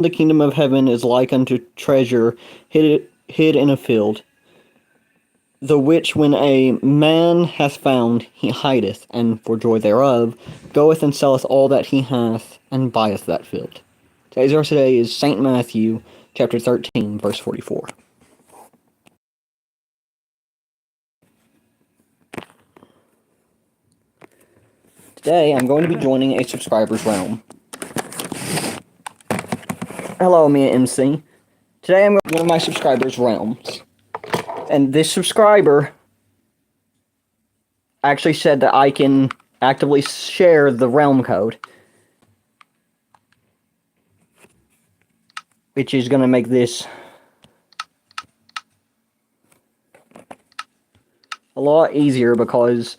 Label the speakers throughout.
Speaker 1: The kingdom of heaven is like unto treasure hid in a field, the which when a man hath found, he hideth, and for joy thereof goeth and selleth all that he hath, and buyeth that field. Today's verse today is St. Matthew, chapter 13, verse 44. Today, I'm going to be joining a subscriber's realm. Hello, Mia MC. Today, I'm going to one of my subscriber's realms. And this subscriber actually said that I can actively share the realm code, which is going to make this a lot easier because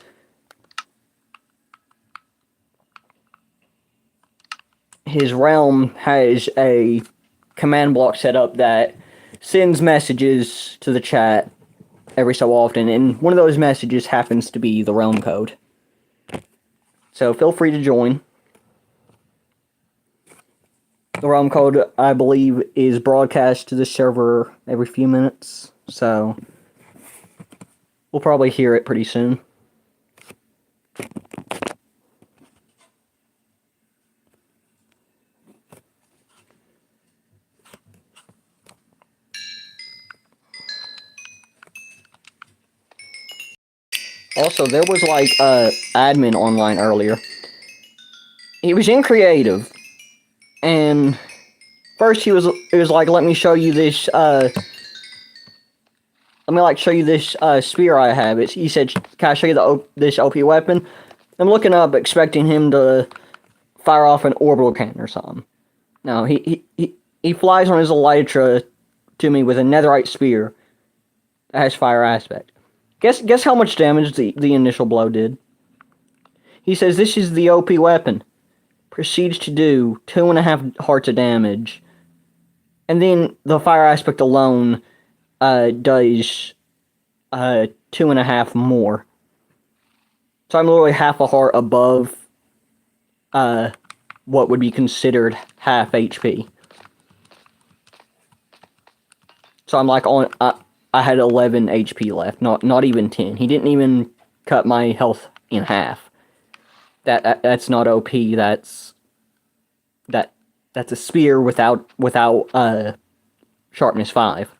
Speaker 1: his realm has a command block set up that sends messages to the chat every so often, and one of those messages happens to be the realm code. So feel free to join. The realm code, I believe, is broadcast to the server every few minutes, so we'll probably hear it pretty soon. Also, there was like admin online earlier. He was in creative, and first it was like, let me show you this spear I have. He said, can I show you this OP weapon? I'm looking up expecting him to fire off an orbital cannon or something. No, he flies on his elytra to me with a netherite spear that has fire aspect. Guess how much damage the initial blow did? He says this is the OP weapon. Proceeds to do 2.5 hearts of damage. And then the fire aspect alone does 2.5 more. So I'm literally half a heart above what would be considered half HP. So I'm like on I had 11 HP left, not even 10. He didn't even cut my health in half. That's not OP. That's a spear without sharpness 5.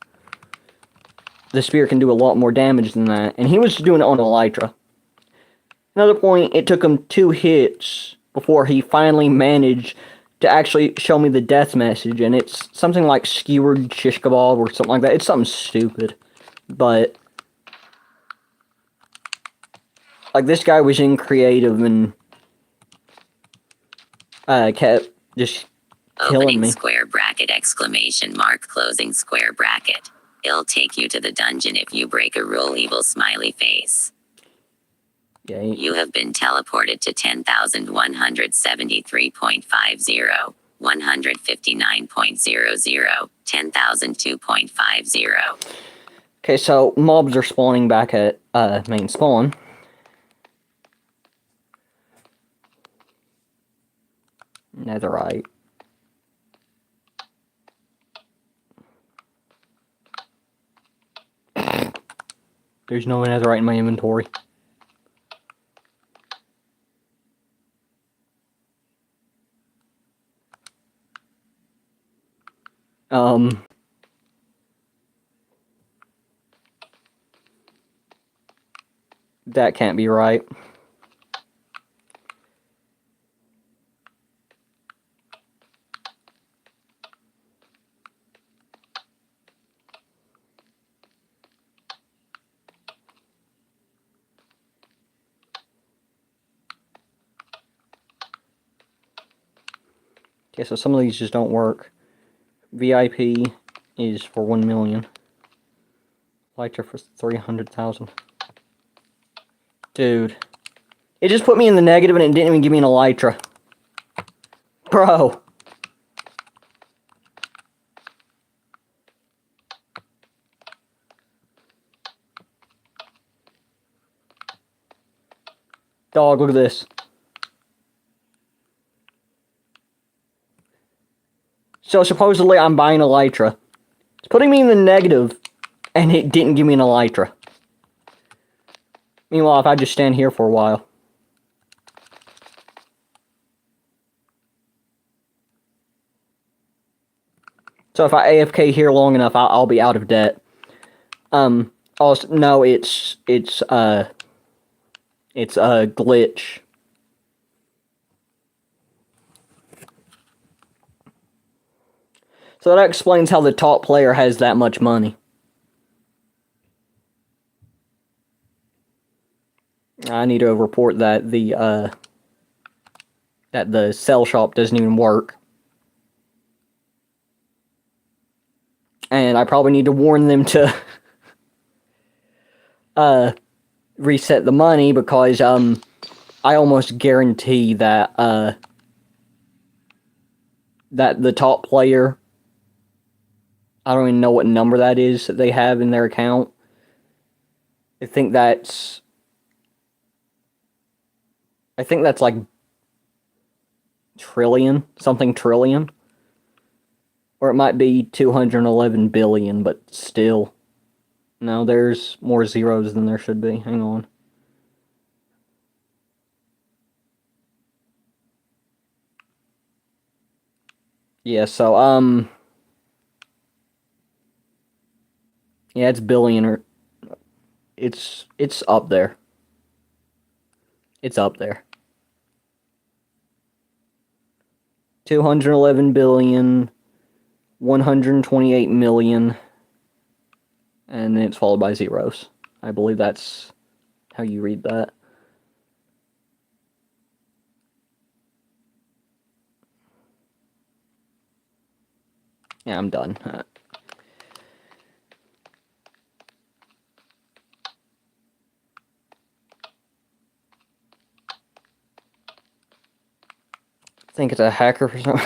Speaker 1: The spear can do a lot more damage than that, and he was doing it on elytra. Another point, it took him 2 hits before he finally managed to actually show me the death message, and it's something like skewered shish kebab or something like that. It's something stupid, but like this guy was in creative and kept just killing
Speaker 2: Opening
Speaker 1: me.
Speaker 2: square bracket exclamation mark closing square bracket. It'll take you to the dungeon if you break a rule evil smiley face.
Speaker 1: Yeah,
Speaker 2: You have been teleported to 10,173.50, 159.00, 10,002.50.
Speaker 1: Okay, so mobs are spawning back at main spawn. Netherite. There's no netherite in my inventory. That can't be right. Okay, so some of these just don't work. VIP is for 1 million. Elytra for 300,000. Dude. It just put me in the negative and it didn't even give me an elytra. Bro. Dog, look at this. So supposedly I'm buying Elytra. It's putting me in the negative, and it didn't give me an Elytra. Meanwhile, if I just stand here for a while. So if I AFK here long enough, I'll be out of debt. Also, no, it's a glitch. So that explains how the top player has that much money. I need to report that the sell shop doesn't even work. And I probably need to warn them to reset the money, because I almost guarantee that that the top player, I don't even know what number that is that they have in their account. I think that's like trillion, something trillion. Or it might be 211 billion, but still. No, there's more zeros than there should be. Hang on. Yeah, so, yeah, it's billion, or it's up there. It's up there. 211 billion, 128 million, and then it's followed by zeros. I believe that's how you read that. Yeah, I'm done. I think it's a hacker for some.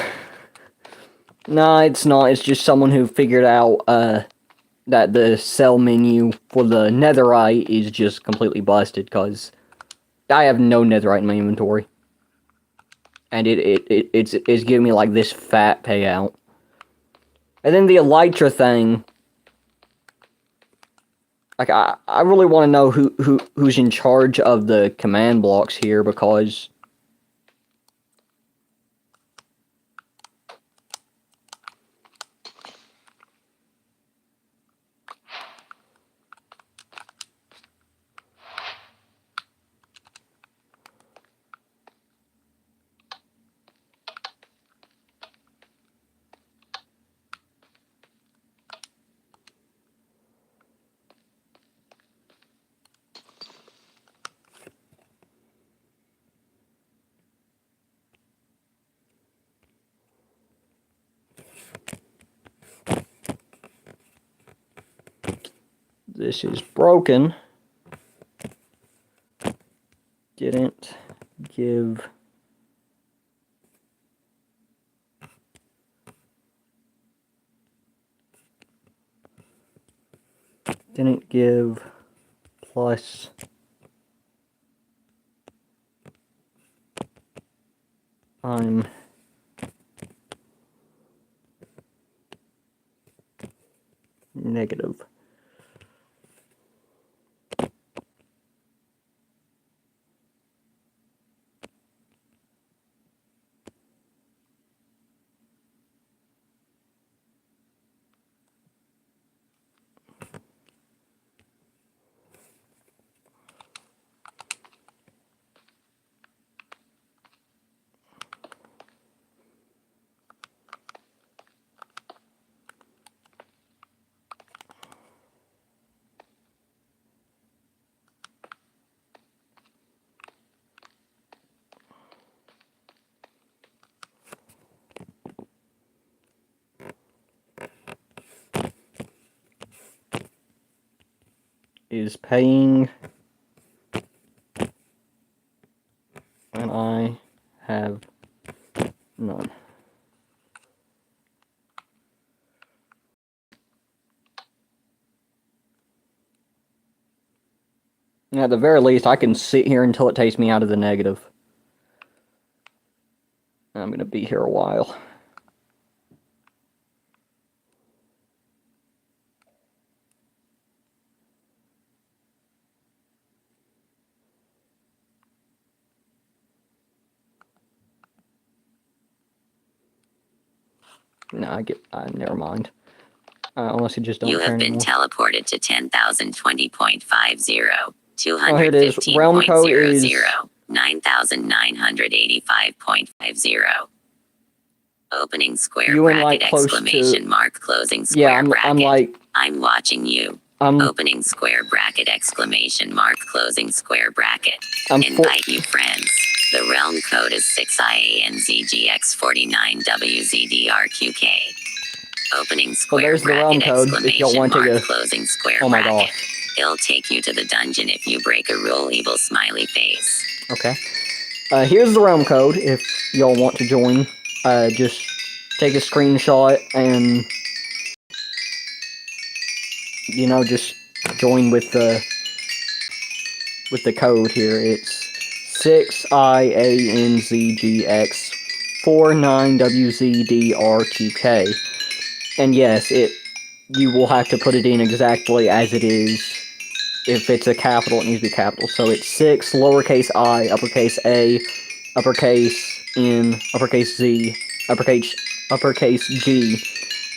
Speaker 1: No, it's not. It's just someone who figured out that the sell menu for the netherite is just completely busted, because I have no netherite in my inventory. And it's giving me like this fat payout. And then the Elytra thing, like I really want to know who's in charge of the command blocks here, because this is broken. Didn't give plus I'm negative. Is paying, and I have none. At the very least, I can sit here until it takes me out of the negative. I'm going to be here a while. No, never mind. Unless you just don't
Speaker 2: You
Speaker 1: care
Speaker 2: have been
Speaker 1: anymore.
Speaker 2: teleported to 10,020.50,
Speaker 1: Oh, here it is. Realm code is
Speaker 2: 9,985.50. Opening square
Speaker 1: you and,
Speaker 2: bracket,
Speaker 1: like, close
Speaker 2: exclamation
Speaker 1: to...
Speaker 2: mark, closing square bracket.
Speaker 1: I'm like...
Speaker 2: I'm watching you. Opening square bracket, exclamation mark, closing square bracket. Invite you friends. The realm code is 6IANZGX49WZDRQK. Opening square bracket, exclamation mark, closing square bracket. It'll take you to the dungeon if you break a rule, evil smiley face.
Speaker 1: Okay. Here's the realm code if y'all want to join. Just take a screenshot and, you know, just join with the code here. It's 6IANZGX49WZDRQK. And yes, you will have to put it in exactly as it is. If it's a capital, it needs to be capital. So it's 6, lowercase I, uppercase A, uppercase N, uppercase Z, uppercase G,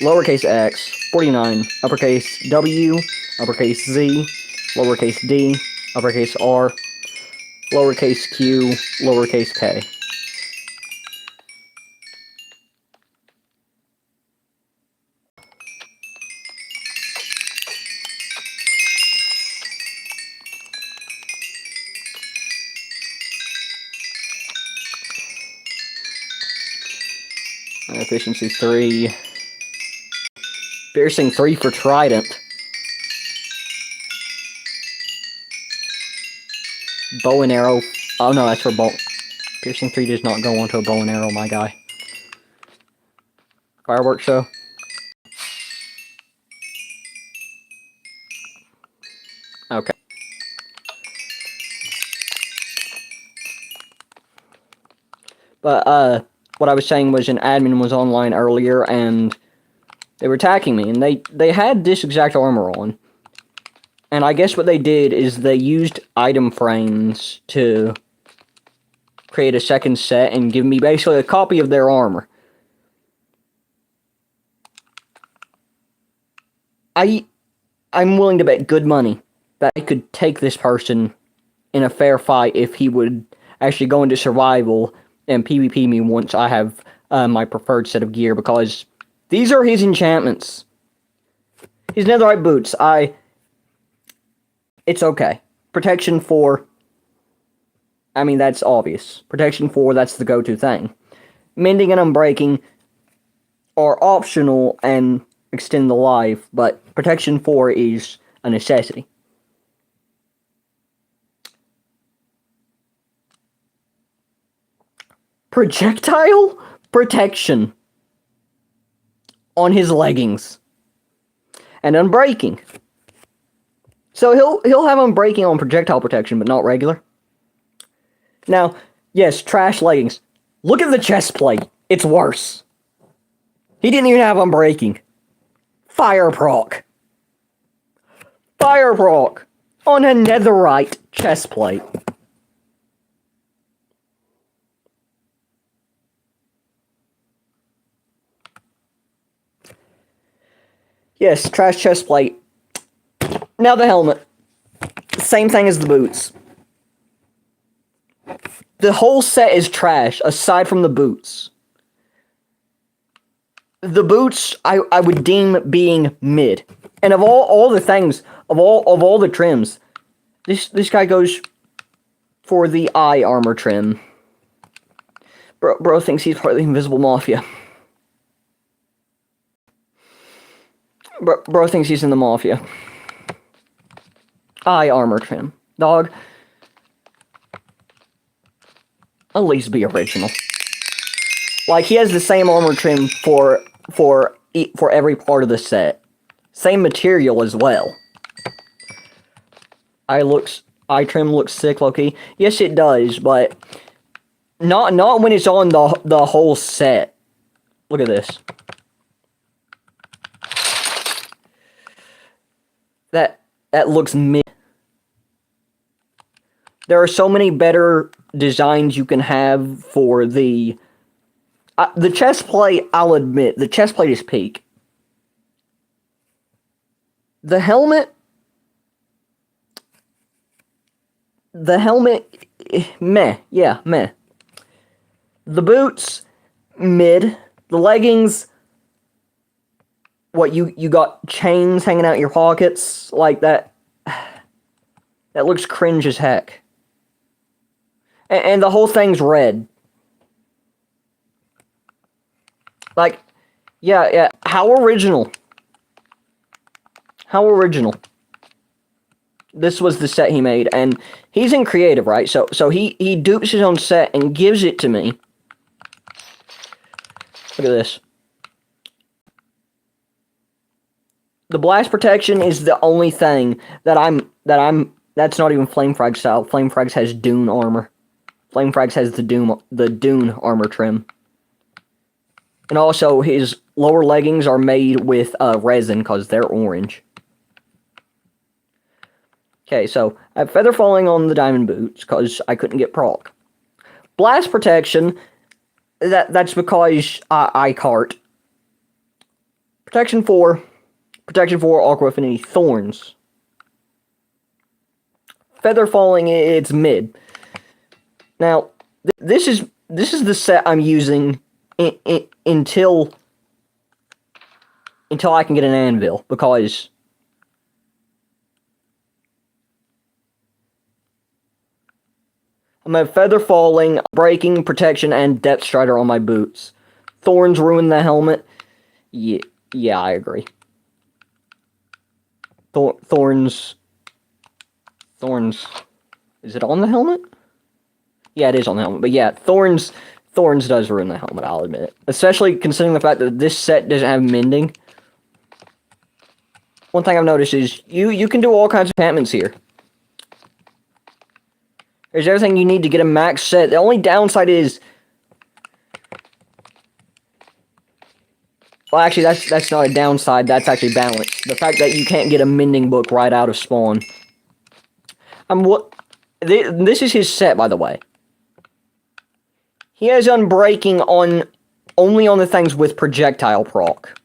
Speaker 1: lowercase x, 49, uppercase W, uppercase Z, lowercase d, uppercase R, lowercase q, lowercase k. Efficiency 3. Piercing 3 for trident. Bow and arrow. Oh no, that's for bow. Piercing 3 does not go onto a bow and arrow, my guy. Fireworks show. Okay. But, what I was saying was an admin was online earlier, and they were attacking me, and they had this exact armor on. And I guess what they did is they used item frames to create a second set and give me basically a copy of their armor. I'm willing to bet good money that I could take this person in a fair fight if he would actually go into survival and PvP me once I have my preferred set of gear, because these are his enchantments. His netherite boots, it's okay. Protection 4, I mean, that's obvious. Protection 4, that's the go-to thing. Mending and Unbreaking are optional and extend the life, but Protection 4 is a necessity. Projectile protection on his leggings. And Unbreaking. So he'll have Unbreaking on projectile protection, but not regular. Now, yes, trash leggings. Look at the chest plate. It's worse. He didn't even have Unbreaking. Fire proc. Fire proc on a netherite chest plate. Yes, trash chest plate. Now the helmet. Same thing as the boots. The whole set is trash, aside from the boots. The boots, I would deem being mid. And of all the things, of all the trims, this guy goes for the eye armor trim. Bro thinks he's part of the Invisible Mafia. Bro thinks he's in the Mafia. Eye armor trim. Dog. At least be original. Like, he has the same armor trim for every part of the set. Same material as well. Eye trim looks sick, low-key. Yes, it does, but not when it's on the whole set. Look at this. That looks mid. There are so many better designs you can have for the the chest plate, I'll admit, the chest plate is peak. The helmet, meh. Yeah, meh. The boots, mid. The leggings, what, you got chains hanging out your pockets like that? That looks cringe as heck. And the whole thing's red. Like, yeah, how original. How original. This was the set he made, and he's in creative, right? So he dupes his own set and gives it to me. Look at this. The blast protection is the only thing that's not even Flame Frag style. Flame Frags has Dune armor. Flame Frags has the Dune armor trim. And also, his lower leggings are made with resin, because they're orange. Okay, so I have Feather Falling on the diamond boots, because I couldn't get proc. Blast protection, that's because I cart. Protection 4, Aqua Affinity, Thorns. Feather Falling, it's mid. Now, this is the set I'm using until I can get an anvil, because I'm gonna have Feather Falling, Breaking, Protection, and Depth Strider on my boots. Thorns ruin the helmet. Yeah, I agree. Thorns. Is it on the helmet? Yeah, it is on the helmet. But yeah, Thorns does ruin the helmet, I'll admit it. Especially considering the fact that this set doesn't have mending. One thing I've noticed is you can do all kinds of enchantments here. There's everything you need to get a max set. The only downside is... Well, actually, that's not a downside. That's actually balanced. The fact that you can't get a mending book right out of spawn. This is his set, by the way. He has Unbreaking only on the things with projectile proc.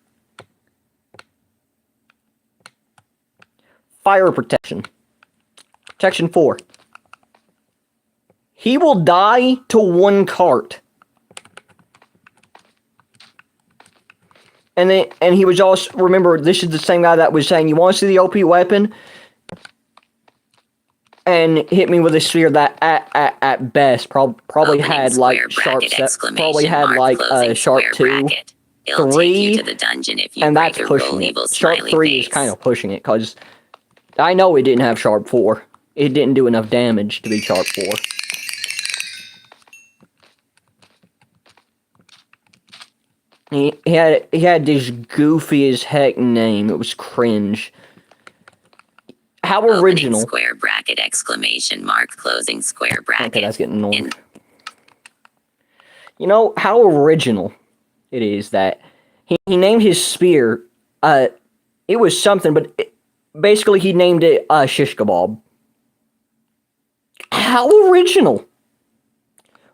Speaker 1: Fire Protection. Protection 4. He will die to 1 cart. And he was also, remember, this is the same guy that was saying, you want to see the OP weapon? And hit me with a sphere that at best probably had like sharp sharp 2, 3, and that's pushing it. Sharp 3 is kind of pushing it, because I know it didn't have sharp 4. It didn't do enough damage to be sharp 4. He had this goofy as heck name. It was cringe. How original.
Speaker 2: Opening square bracket, exclamation mark, closing square bracket.
Speaker 1: Okay, that's getting annoying. You know how original it is that he named his spear, it was something, but basically he named it Shish Kebab. How original.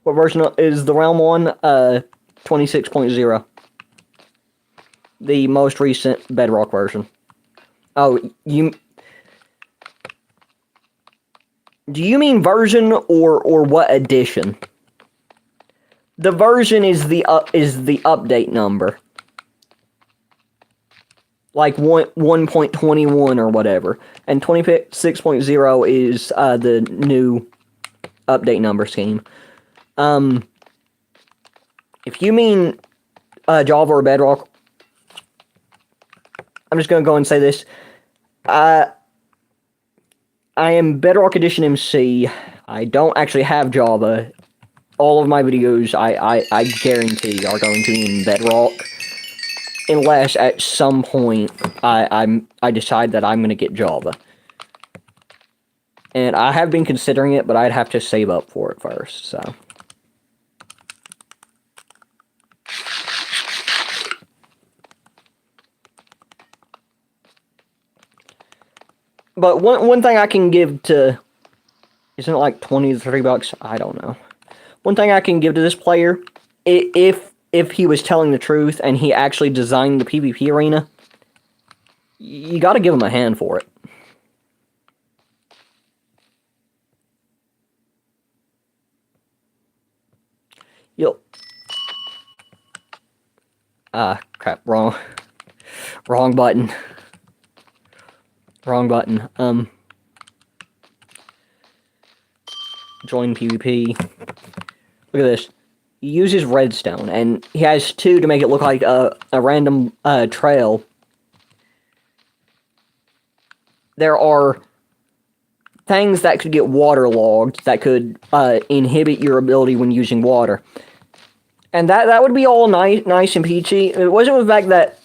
Speaker 1: What version is the Realm one? 26.0. The most recent Bedrock version. Oh, do you mean version or what edition? The version is the update number. Like 1.21 or whatever. And 26.0 is the new update number scheme. If you mean Java or Bedrock, I'm just going to go and say this. I am Bedrock Edition MC. I don't actually have Java. All of my videos, I guarantee, are going to be in Bedrock. Unless at some point I decide that I'm going to get Java. And I have been considering it, but I'd have to save up for it first, so... But one thing I can give to... Isn't it like 20 to $30? I don't know. One thing I can give to this player, if if he was telling the truth and he actually designed the PvP arena, you got to give him a hand for it. You'll... crap, wrong button. Wrong button. Join PvP. Look at this. He uses redstone, and he has 2 to make it look like a random trail. There are things that could get waterlogged that could inhibit your ability when using water. And that would be all nice and peachy. It wasn't the fact that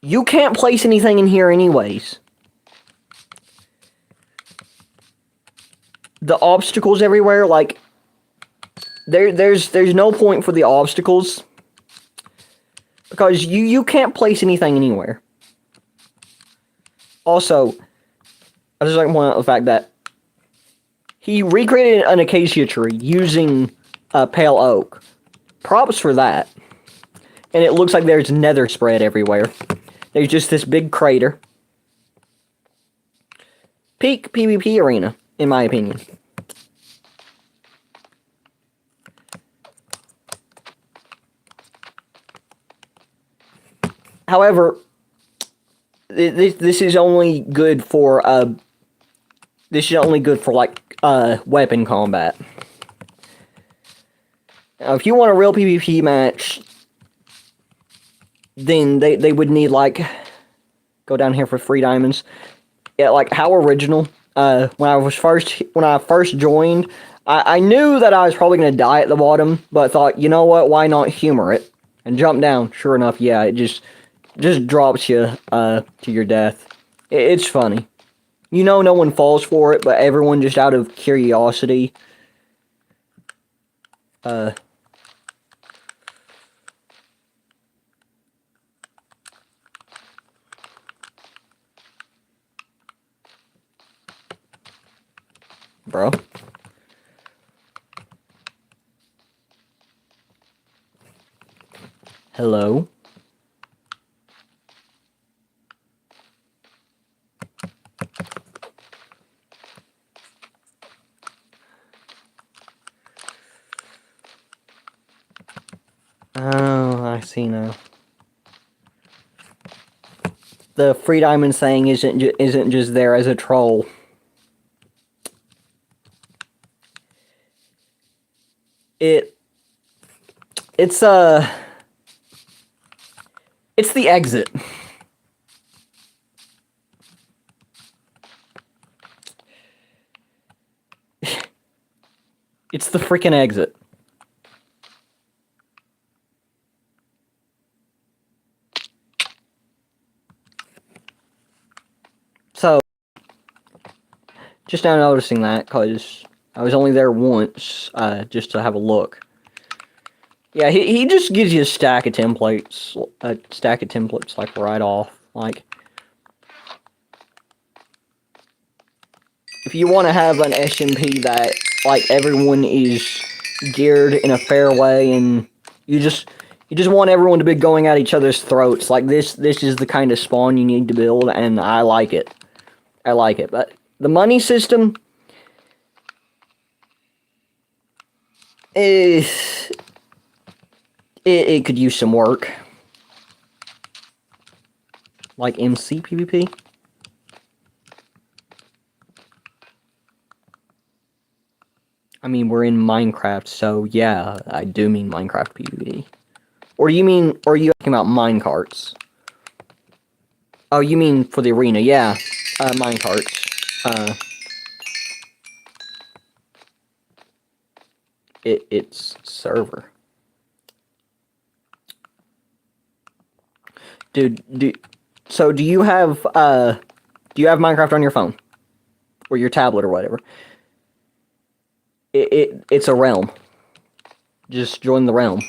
Speaker 1: you can't place anything in here anyways. The obstacles everywhere, like, there's no point for the obstacles. Because you can't place anything anywhere. Also, I just like to point out the fact that he recreated an acacia tree using pale oak. Props for that. And it looks like there's nether spread everywhere. There's just this big crater. Peak PvP arena, in my opinion. However, this is only good for like weapon combat. Now, if you want a real PvP match, then they would need, like, go down here for free diamonds. Yeah, like how original. When I first joined, I knew that I was probably gonna die at the bottom, but thought, you know what, why not humor it and jump down? Sure enough, yeah, it just drops you to your death. It's funny. You know, no one falls for it, but everyone just out of curiosity. Bro. Hello? Oh, I see now. The free diamond saying isn't just there as a troll. It's the exit. It's the freaking exit. So, just now noticing that, because I was only there once, just to have a look. Yeah, he just gives you a stack of templates, like, right off. Like, if you want to have an SMP that, like, everyone is geared in a fair way, and you just want everyone to be going at each other's throats, like, this is the kind of spawn you need to build, and I like it. I like it. But the money system is... It could use some work. Like MC PvP. I mean, we're in Minecraft, so yeah, I do mean Minecraft PvP. Or are you talking about minecarts? Oh, you mean for the arena, yeah. Minecarts. It's server. Dude, so do you have Minecraft on your phone? Or your tablet or whatever? It's a realm. Just join the realm.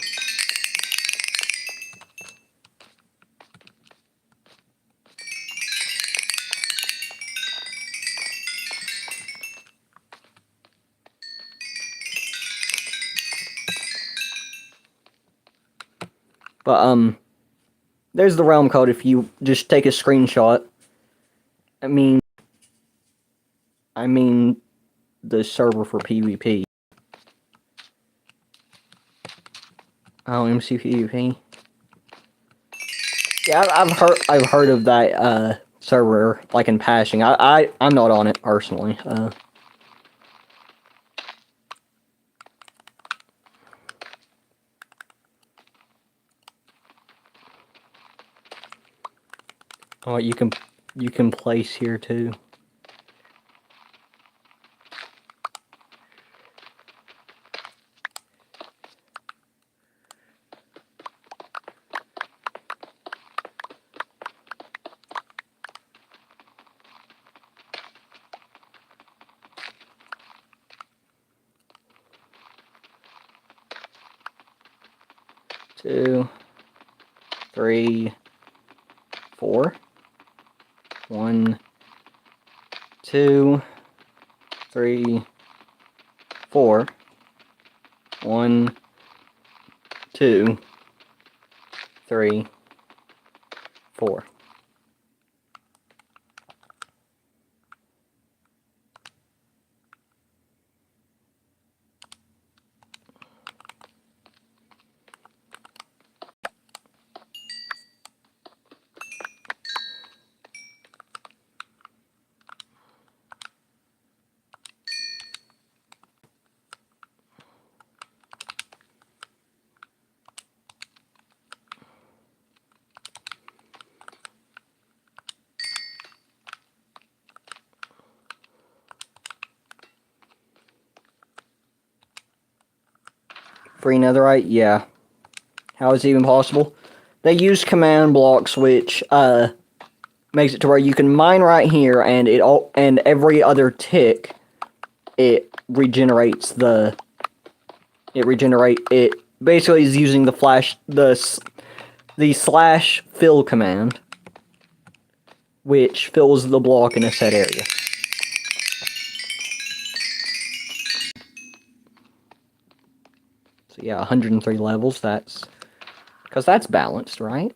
Speaker 1: But, there's the realm code if you just take a screenshot. I mean, the server for PvP. Oh, MC PvP. Yeah, I've heard of that server, like, in passing. I'm not on it personally. Oh, you can place here too. Two, three, four. 1, 2, 3, 4. 1, 2, 3, 4. Free netherite? Yeah. How is it even possible? They use command blocks, which makes it to where you can mine right here, and every other tick, it regenerates the. It basically is using the slash fill command, which fills the block in a set area. So yeah, 103 levels. Because that's balanced, right?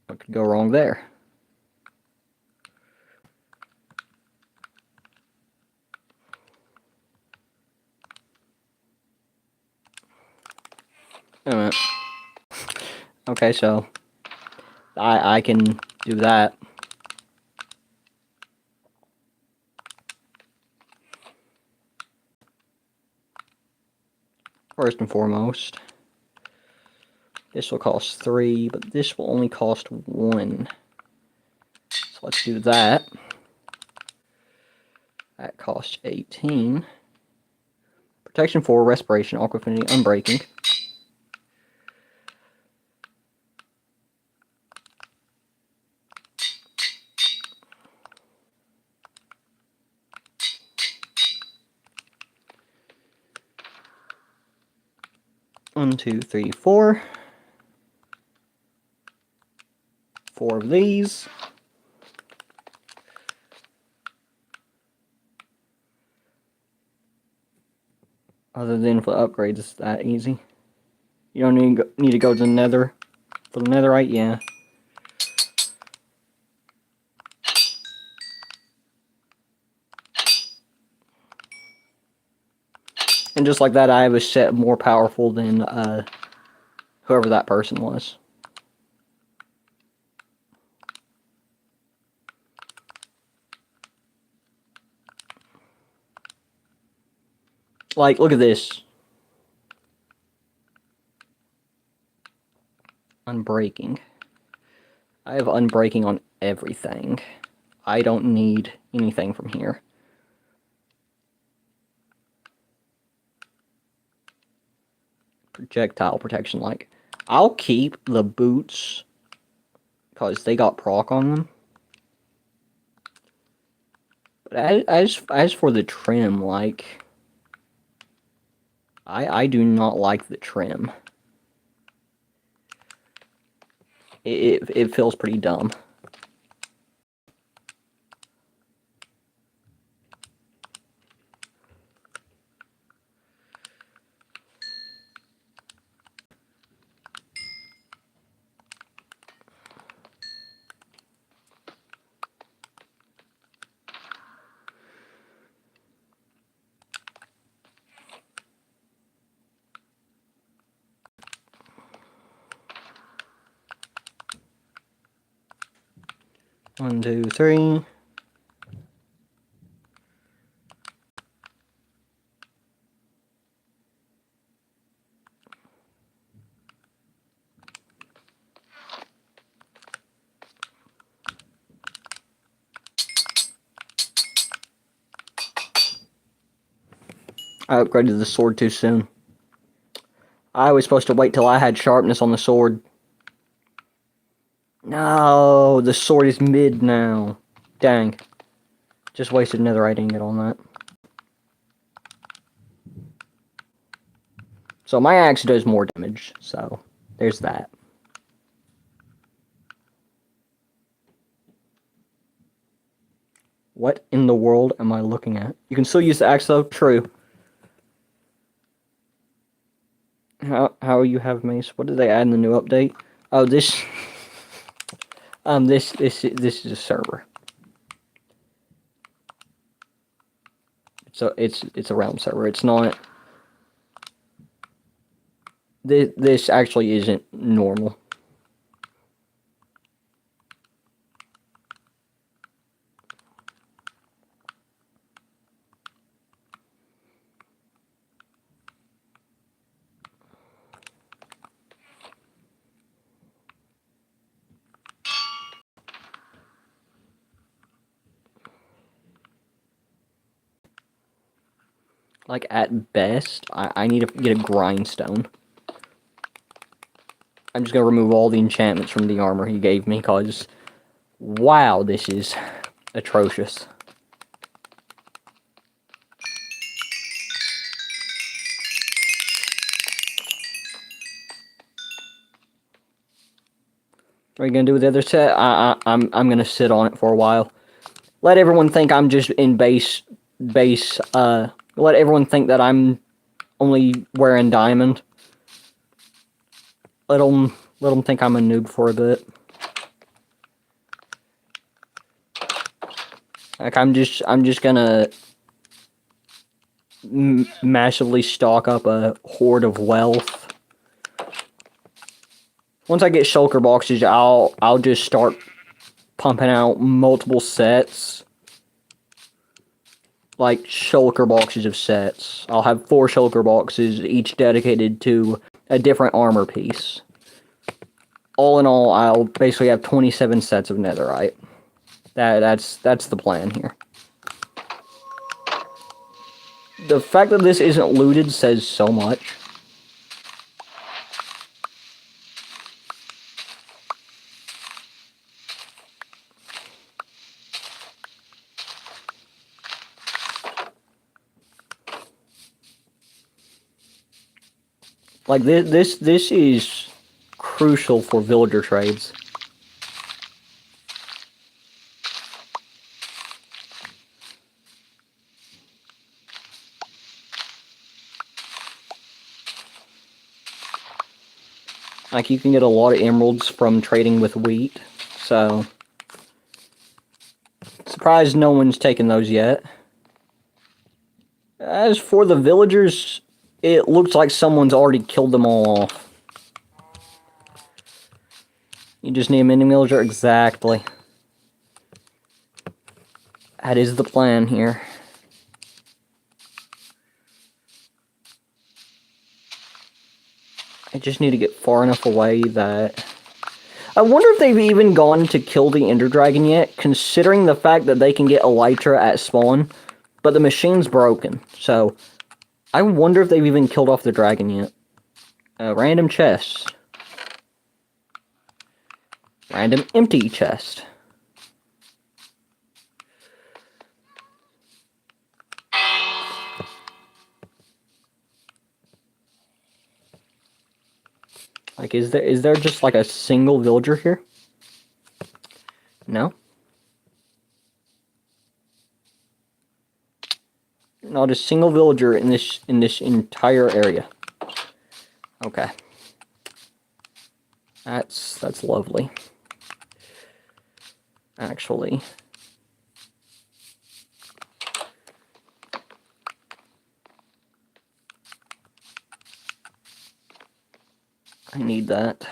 Speaker 1: What could go wrong there? Alright. Okay, so I can do that. First and foremost, this will cost 3, but this will only cost 1. So let's do that. That costs 18. Protection 4, respiration, aqua affinity, unbreaking. One, two, three, 4. 4 of these. Other than for upgrades, it's that easy. You don't need to go to the nether. For the netherite, yeah. And just like that, I have a set more powerful than whoever that person was. Like, look at this. Unbreaking. I have unbreaking on everything. I don't need anything from here. Projectile protection, like, I'll keep the boots because they got proc on them. But as for the trim, like, I do not like the trim. It feels pretty dumb. 1, 2, 3. I upgraded the sword too soon. I was supposed to wait till I had sharpness on the sword. No, the sword is mid now. Dang. Just wasted another item on that. So my axe does more damage, so there's that. What in the world am I looking at? You can still use the axe though, true. How you have mace? What did they add in the new update? Oh, this this is a server. So it's a realm server. It's not. This actually isn't normal. Like, at best, I need to get a grindstone. I'm just gonna remove all the enchantments from the armor he gave me, cause wow, this is atrocious. What are you gonna do with the other set? I'm gonna sit on it for a while. Let everyone think I'm just in base. Let everyone think that I'm only wearing diamond. Let them think I'm a noob for a bit. Like I'm just gonna massively stock up a hoard of wealth. Once I get shulker boxes, I'll just start pumping out multiple sets. Like shulker boxes of sets. I'll have 4 shulker boxes, each dedicated to a different armor piece. All in all, I'll basically have 27 sets of netherite. That's the plan here. The fact that this isn't looted says so much. Like this is crucial for villager trades. Like you can get a lot of emeralds from trading with wheat, so surprised no one's taken those yet. As for the villagers, it looks like someone's already killed them all off. You just need a mini villager? Exactly. That is the plan here. I just need to get far enough away that... I wonder if they've even gone to kill the Ender Dragon yet, considering the fact that they can get Elytra at spawn, but the machine's broken, so... I wonder if they've even killed off the dragon yet. Random chest. Random empty chest. Like, is there just like a single villager here? No? Not a single villager in this entire area. Okay. That's lovely. Actually. I need that.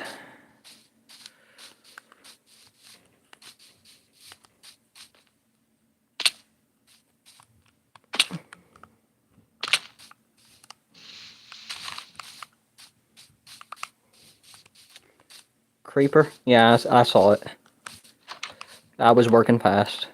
Speaker 1: Creeper? Yeah, I saw it. I was working fast.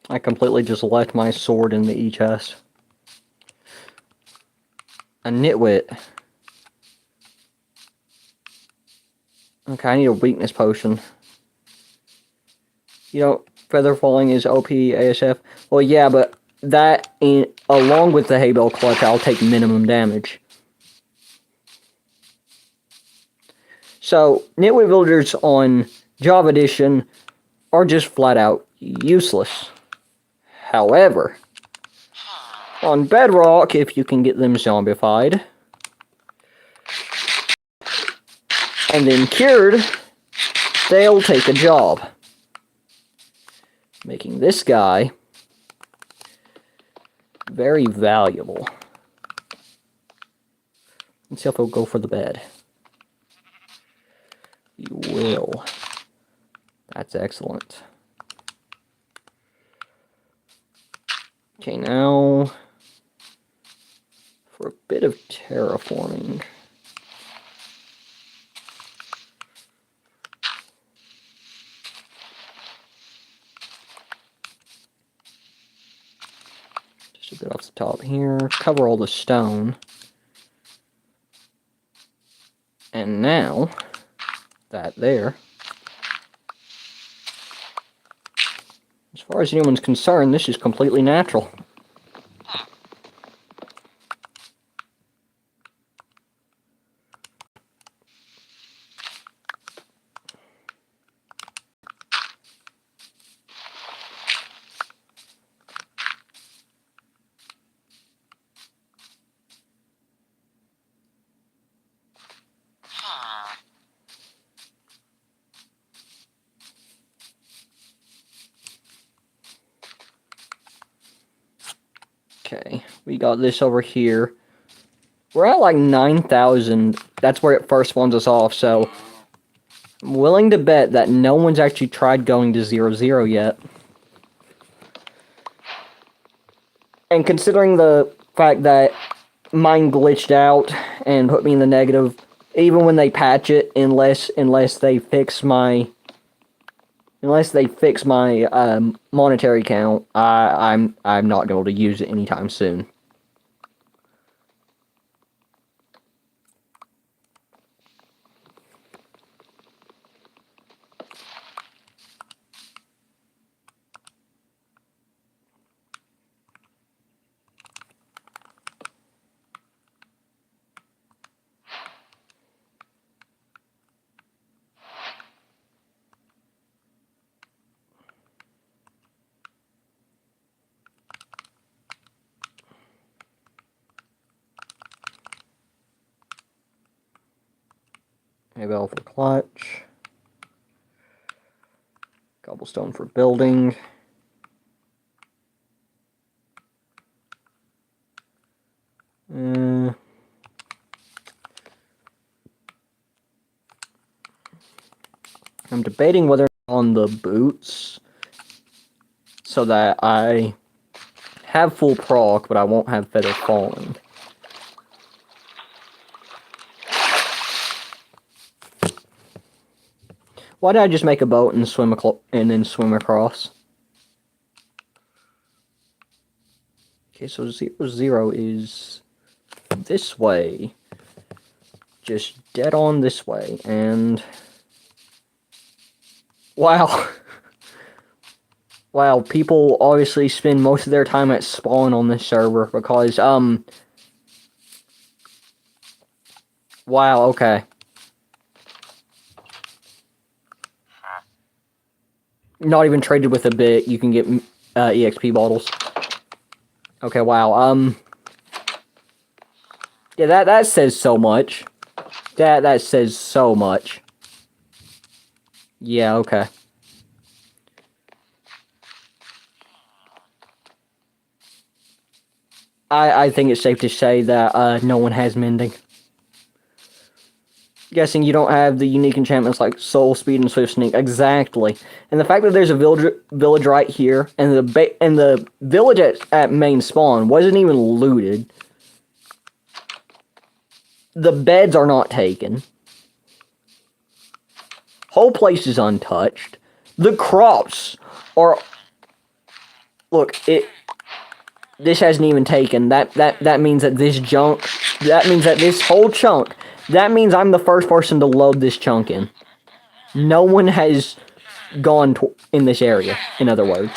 Speaker 1: I completely just left my sword in the E-chest. A nitwit. Okay, I need a weakness potion. You know, feather falling is OP ASF. Well, yeah, but that, along with the hay bale clutch, I'll take minimum damage. So, nitwit villagers on Java Edition are just flat out useless. However, on Bedrock, if you can get them zombified and then cured, they'll take a job. Making this guy very valuable. Let's see if he'll go for the bed. He will. That's excellent. Okay, now for a bit of terraforming. Just a bit off the top here. Cover all the stone. And now, that there. As far as anyone's concerned, this is completely natural. Okay, we got this over here. We're at like 9,000. That's where it first wants us off, so I'm willing to bet that no one's actually tried going to 0-0 yet. And considering the fact that mine glitched out and put me in the negative, even when they patch it, unless they fix my monetary count, I'm not going to use it anytime soon. Maybe all for clutch. Cobblestone for building. I'm debating whether on the boots so that I have full proc, but I won't have feather falling. Why did I just make a boat and swim and then swim across? Okay, so 0-0 is this way. Just dead on this way, and wow. Wow, people obviously spend most of their time at spawn on this server because, wow, okay. Not even traded with a bit, you can get EXP bottles. Okay, wow, yeah, that says so much. That says so much. Yeah, okay. I think it's safe to say that no one has mending. Guessing you don't have the unique enchantments like Soul Speed and Swift Sneak. Exactly. And the fact that there's a village right here, and the village at main spawn wasn't even looted. The beds are not taken. Whole place is untouched. The crops are... Look, this hasn't even taken. That means that this junk... That means that this whole chunk... That means I'm the first person to load this chunk in. No one has gone in this area, in other words.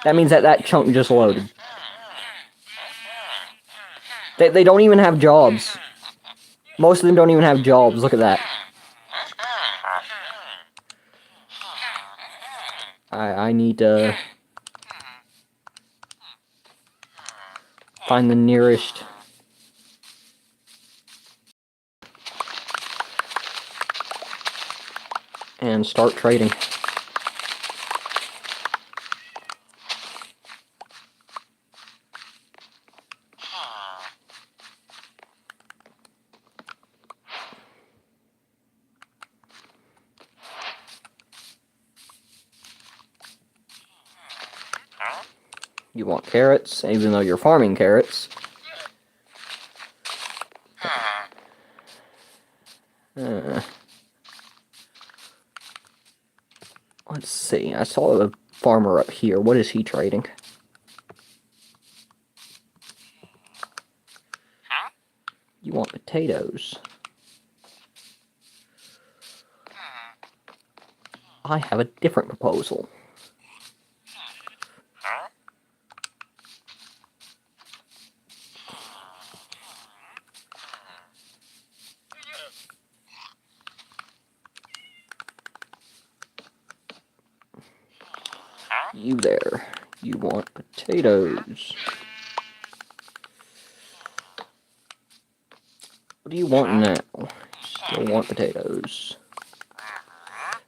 Speaker 1: That means that chunk just loaded. They don't even have jobs. Most of them don't even have jobs. Look at that. I need to find the nearest... and start trading. You want carrots, even though you're farming carrots. Let's see, I saw a farmer up here. What is he trading? You want potatoes. I have a different proposal. You there. You want potatoes. What do you want now? Still want potatoes.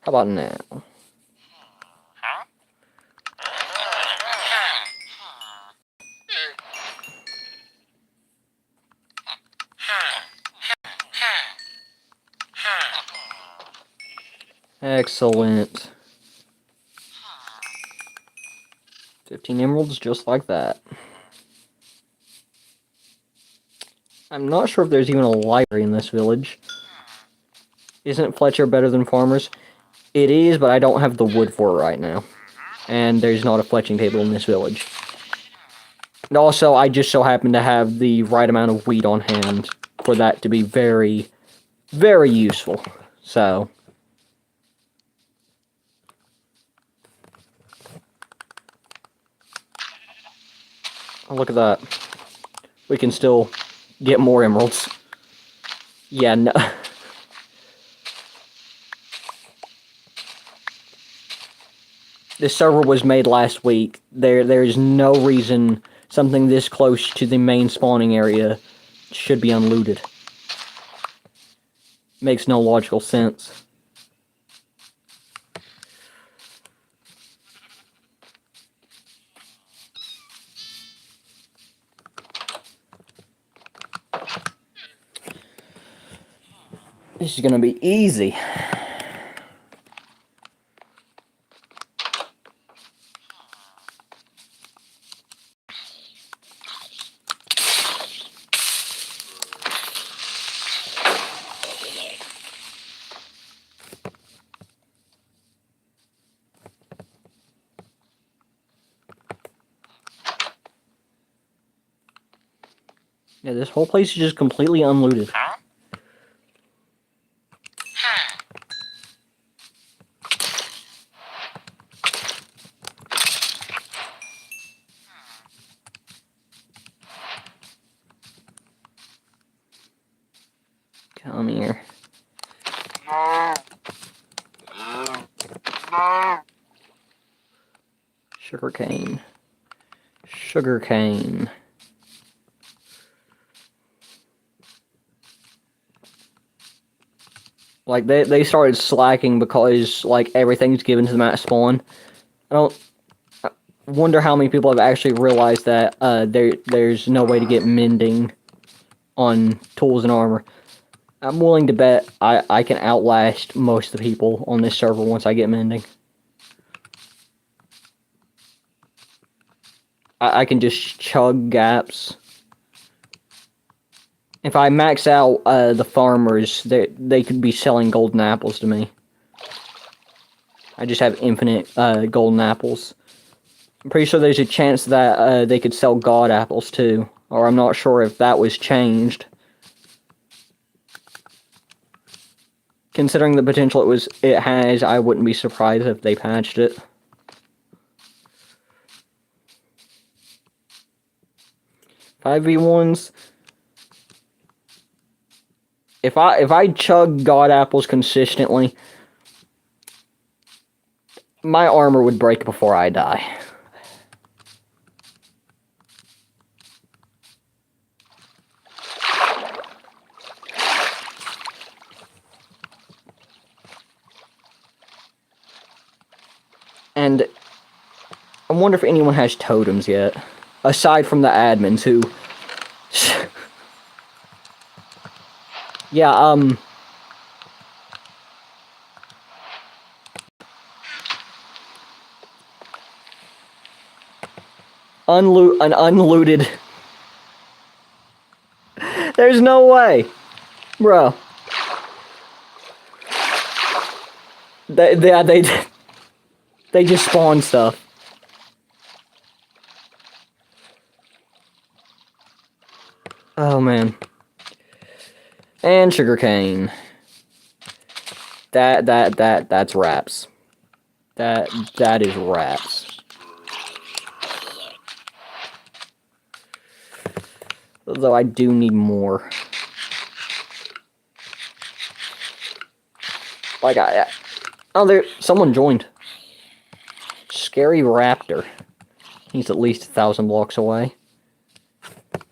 Speaker 1: How about now? Excellent. 15 emeralds, just like that. I'm not sure if there's even a library in this village. Isn't Fletcher better than farmers? It is, but I don't have the wood for it right now. And there's not a fletching table in this village. And also, I just so happen to have the right amount of wheat on hand for that to be very, very useful. So... oh, look at that. We can still get more emeralds. Yeah, no. This server was made last week. There is no reason something this close to the main spawning area should be unlooted. Makes no logical sense. This is gonna be easy. Yeah, this whole place is just completely unlooted. Come here. Sugarcane. Sugarcane. Like, they started slacking because, like, everything's given to them at spawn. I wonder how many people have actually realized that there's no way to get mending on tools and armor. I'm willing to bet I can outlast most of the people on this server once I get mending. I can just chug gaps. If I max out the farmers, they could be selling golden apples to me. I just have infinite golden apples. I'm pretty sure there's a chance that they could sell god apples too. Or I'm not sure if that was changed. Considering the potential it has, I wouldn't be surprised if they patched it. Five v1s. If I chug god apples consistently, my armor would break before I die. And I wonder if anyone has totems yet. Aside from the admins who... yeah, an unlooted... There's no way! Bro. They just spawn stuff. Oh, man. And sugarcane. That's raps. That is raps. Though I do need more. Like oh, there, someone joined. Scary Raptor. He's at least 1,000 blocks away.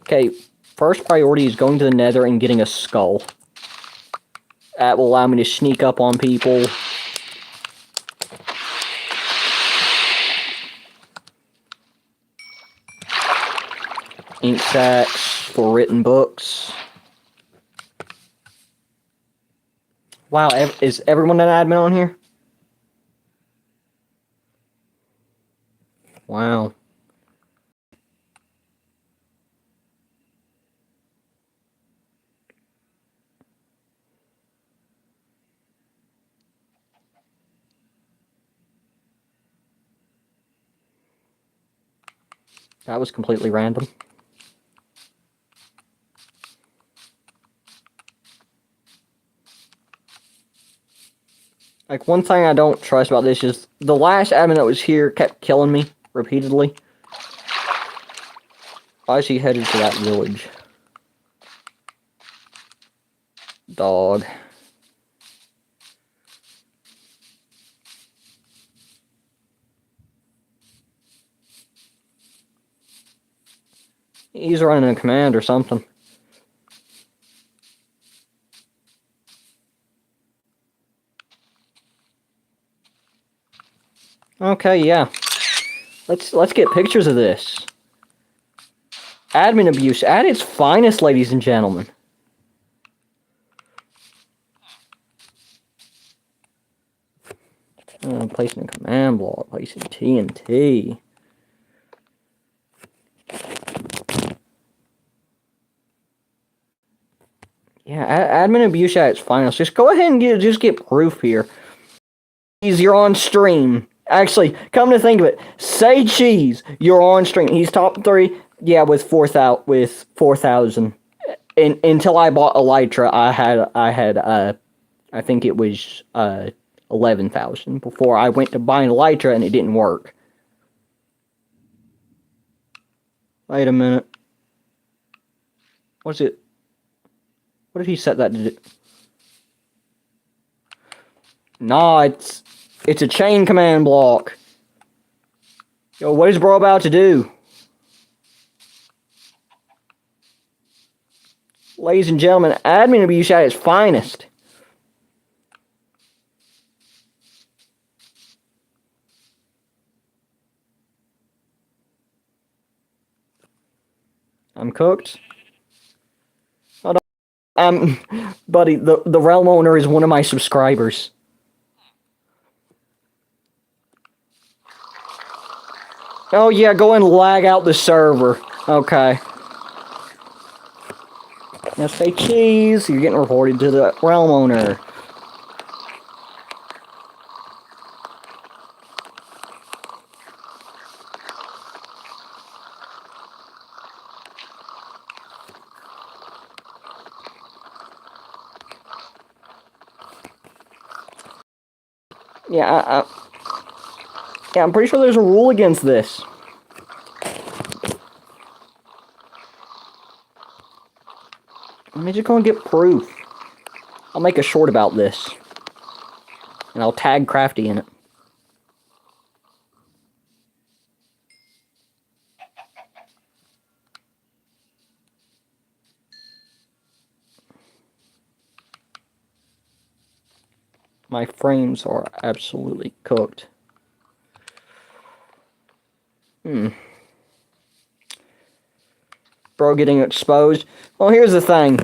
Speaker 1: Okay, first priority is going to the Nether and getting a skull. That will allow me to sneak up on people. Ink sacks for written books. Wow, is everyone an admin on here? Wow. That was completely random. Like, one thing I don't trust about this is the last admin that was here kept killing me repeatedly. Why is he headed to that village? Dog. He's running a command or something. Okay, yeah. Let's get pictures of this. Admin abuse at its finest, ladies and gentlemen. Placing a command block, placing TNT. Yeah, admin abuse at its finest. Just go ahead and get proof here. You're on stream. Actually, come to think of it, say cheese. You're on stream. He's top 3. Yeah, with 4,000. Until I bought Elytra, I had I think it was 11,000 before I went to buying Elytra and it didn't work. Wait a minute. What's it? What did he set that to do? Nah, it's a chain command block. Yo, what is bro about to do? Ladies and gentlemen, admin abuse at its finest. I'm cooked. Hold on. Buddy, the realm owner is one of my subscribers. Oh yeah, go and lag out the server. Okay. Now say cheese. You're getting reported to the realm owner. Yeah, yeah, I'm pretty sure there's a rule against this. I'm just gonna get proof. I'll make a short about this. And I'll tag Crafty in it. My frames are absolutely cooked. Bro getting exposed. Well, here's the thing.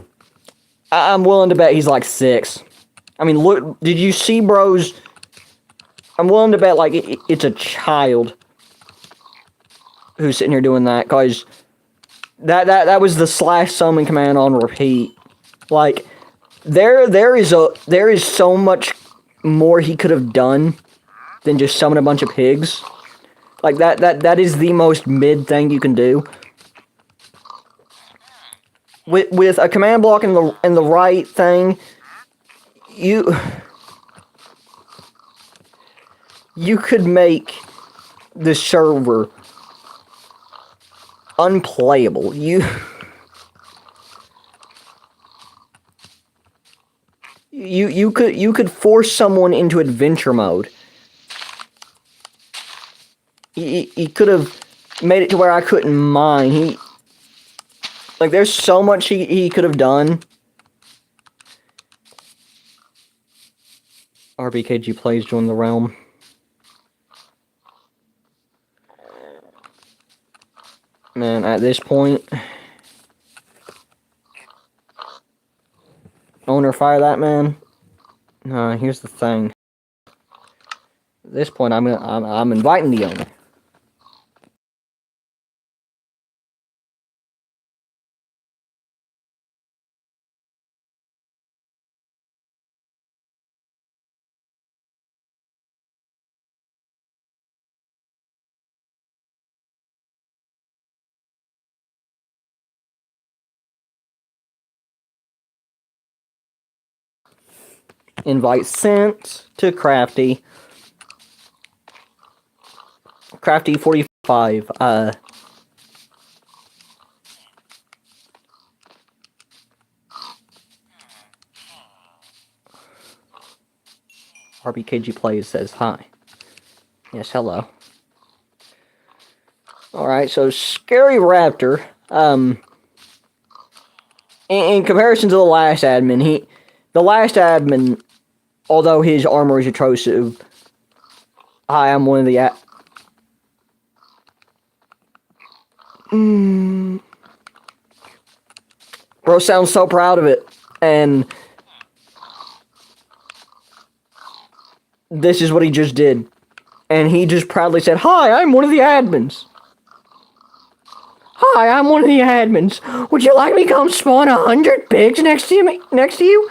Speaker 1: I'm willing to bet he's like 6. I mean, look, did you see bro's... I'm willing to bet, like, it's a child who's sitting here doing that, because that was the slash summon command on repeat. Like, there is so much more he could have done than just summon a bunch of pigs. Like, that is the most mid thing you can do. With a command block and the right thing, you could make the server unplayable. You could force someone into adventure mode. He could have made it to where I couldn't mine. Like, there's so much he could have done. RBKG plays join the realm. Man, at this point, owner, fire that man. Here's the thing. At this point, I'm inviting the owner. Invite sent to Crafty. Crafty 45. RBKG plays says hi. Yes, hello. Alright, so Scary Raptor, in comparison to the last admin, the last admin, although his armor is atrocious, hi, I'm one of the Bro sounds so proud of it, and this is what he just did. And he just proudly said, hi, I'm one of the admins. Hi, I'm one of the admins. Would you like me to come spawn 100 pigs next to you?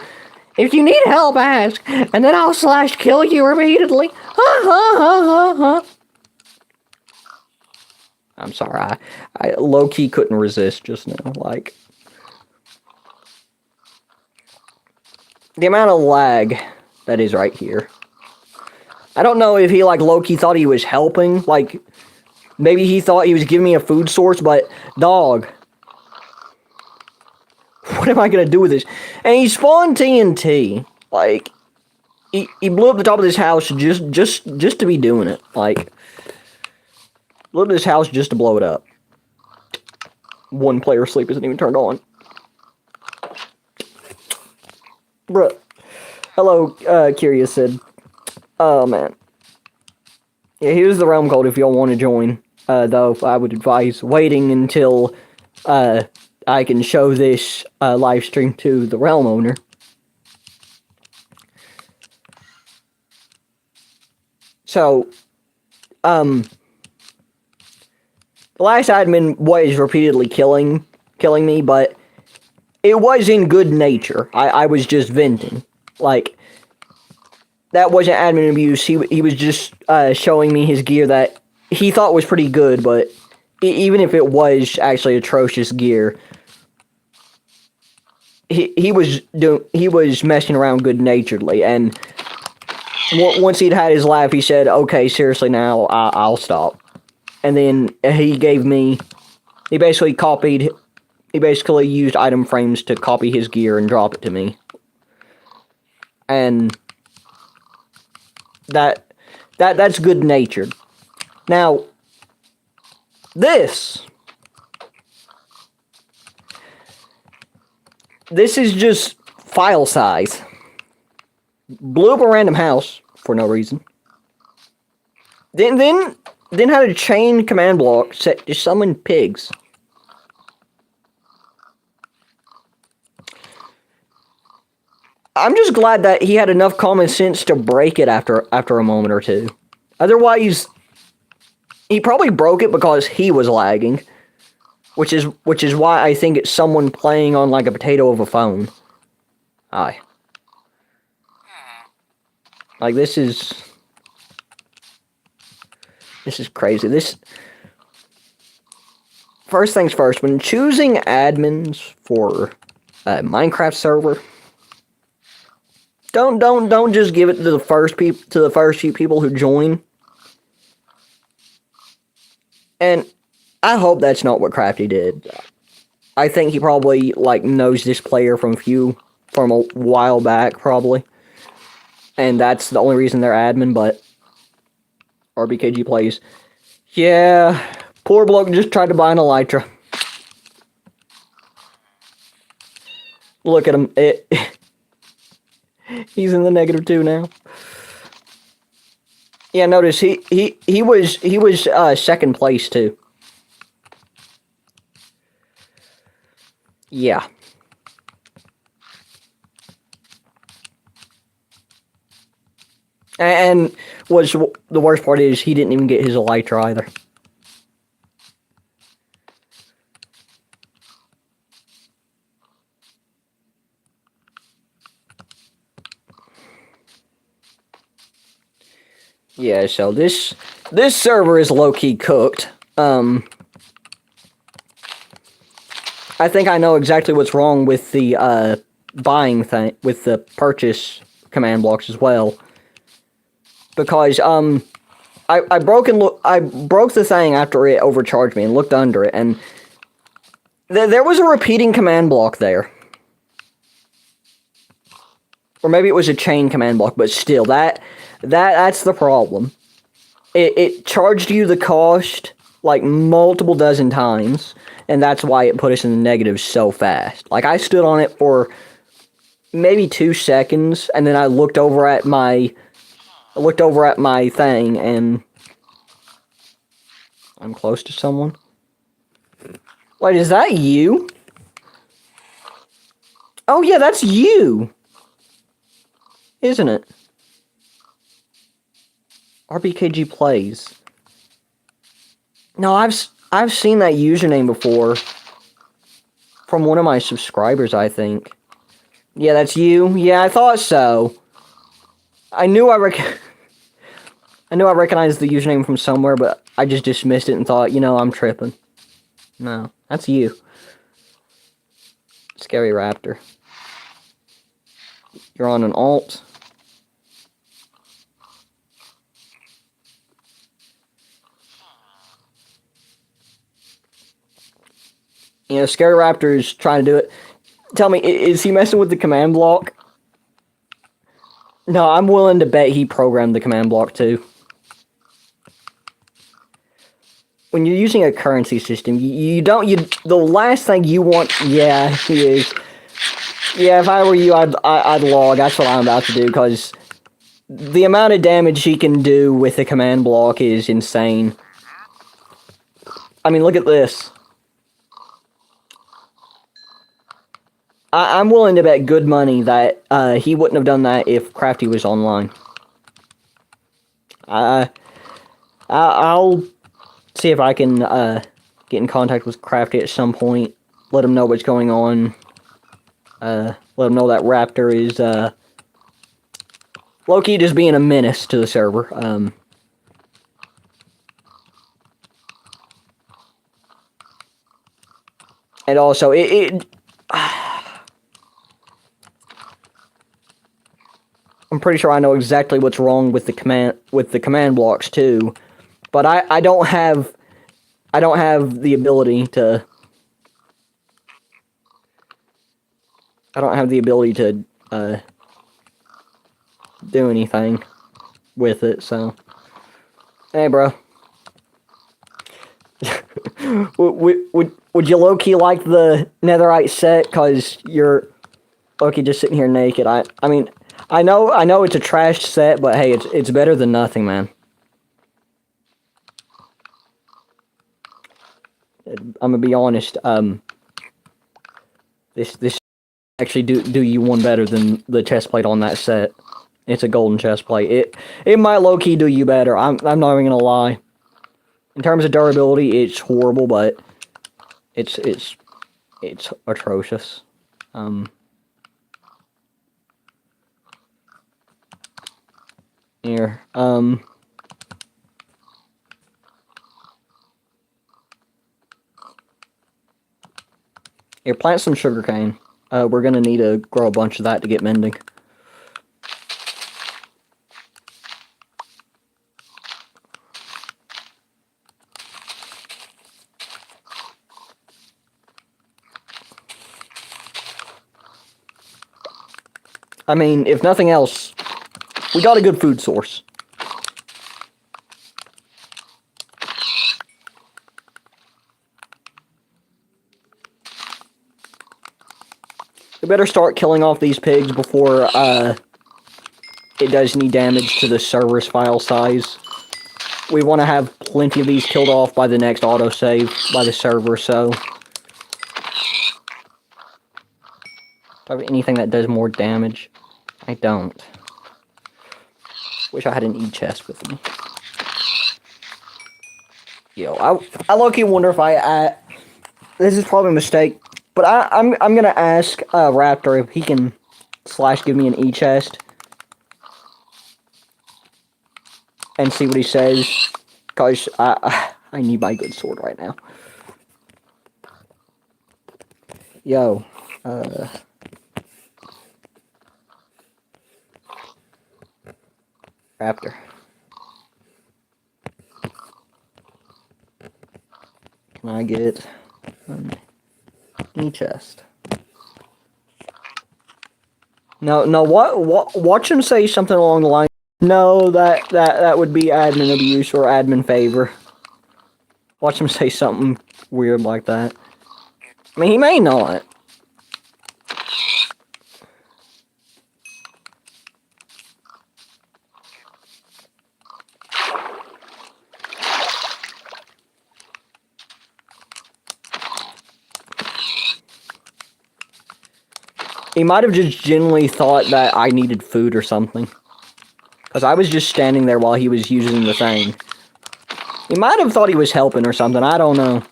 Speaker 1: If you need help, ask, and then I'll slash kill you repeatedly. Ha ha ha ha ha. I'm sorry, I low-key couldn't resist just now, like... The amount of lag that is right here. I don't know if he, like, low-key thought he was helping, like... Maybe he thought he was giving me a food source, but, dog... What am I gonna do with this? And he spawned TNT. Like, he blew up the top of this house just to be doing it. Like, blew up this house just to blow it up. One player sleep isn't even turned on. Bruh. Hello, Curious said. Oh, man. Yeah, here's the realm code if y'all want to join. Though, I would advise waiting until, I can show this live stream to the realm owner. So, the last admin was repeatedly killing me, but it was in good nature. I was just venting. Like, that wasn't admin abuse. He was just showing me his gear that he thought was pretty good, but even if it was actually atrocious gear, he was messing around good naturedly, and once he'd had his laugh, he said, "Okay, seriously, now I'll stop." And then he basically used item frames to copy his gear and drop it to me, and that's good natured. Now, this is just file size. Blew up a random house for no reason. Then had a chain command block set to summon pigs. I'm just glad that he had enough common sense to break it after a moment or two. Otherwise, he probably broke it because he was lagging, which is why I think it's someone playing on like a potato of a phone. Aye. Like, this is crazy. First things first, when choosing admins for a Minecraft server, don't just give it to the first few people who join. And I hope that's not what Crafty did. I think he probably like knows this player from a while back, probably. And that's the only reason they're admin, but RBKG plays. Yeah, poor bloke just tried to buy an elytra. Look at him. He's in the -2 now. Yeah, notice he was second place too. Yeah. And the worst part is he didn't even get his elytra either. Yeah, so this server is low-key cooked. I think I know exactly what's wrong with the buying thing, with the purchase command blocks as well. Because I broke the thing after it overcharged me and looked under it, and there was a repeating command block there. Or maybe it was a chain command block, but still, that's the problem. It charged you the cost like multiple dozen times, and that's why it put us in the negatives so fast. Like, I stood on it for maybe 2 seconds, and then I looked over at my thing, and I'm close to someone. Wait, is that you? Oh yeah, that's you, isn't it? RBKG plays. No, I've seen that username before from one of my subscribers, I think. Yeah, that's you. Yeah, I thought so. I knew I recognized the username from somewhere, but I just dismissed it and thought, I'm tripping. No, that's you. Scary Raptor. You're on an alt. Scary Raptor's trying to do it. Tell me, is he messing with the command block? No, I'm willing to bet he programmed the command block too. When you're using a currency system, the last thing you want. Yeah, he is. Yeah, if I were you, I'd log. That's what I'm about to do, because the amount of damage he can do with the command block is insane. I mean, look at this. I'm willing to bet good money that he wouldn't have done that if Crafty was online. I'll see if I can get in contact with Crafty at some point. Let him know what's going on. Let him know that Raptor is low-key just being a menace to the server. And also, I'm pretty sure I know exactly what's wrong with the command blocks too, but I don't have the ability to. I don't have the ability to do anything with it. So, hey, bro. would you low-key like the netherite set? Cause you're low-key just sitting here naked. I mean, I know it's a trash set, but hey, it's better than nothing, man. I'm gonna be honest. This actually do you one better than the chest plate on that set. It's a golden chest plate. It might low-key do you better. I'm not even gonna lie. In terms of durability, it's horrible, but it's atrocious. Here. Here, plant some sugarcane. We're gonna need to grow a bunch of that to get mending. I mean, if nothing else, we got a good food source. We better start killing off these pigs before it does any damage to the server's file size. We want to have plenty of these killed off by the next autosave by the server, so... Do I have anything that does more damage? I don't. Wish I had an E-chest with me. Yo, I low-key wonder if this is probably a mistake, but I'm gonna ask Raptor if he can / give me an E-chest and see what he says, cause I need my good sword right now. Yo, Raptor. Can I get an E-chest? No, watch him say something along the line. No, that would be admin abuse or admin favor. Watch him say something weird like that. I mean, he may not. He might have just genuinely thought that I needed food or something. Because I was just standing there while he was using the thing. He might have thought he was helping or something, I don't know.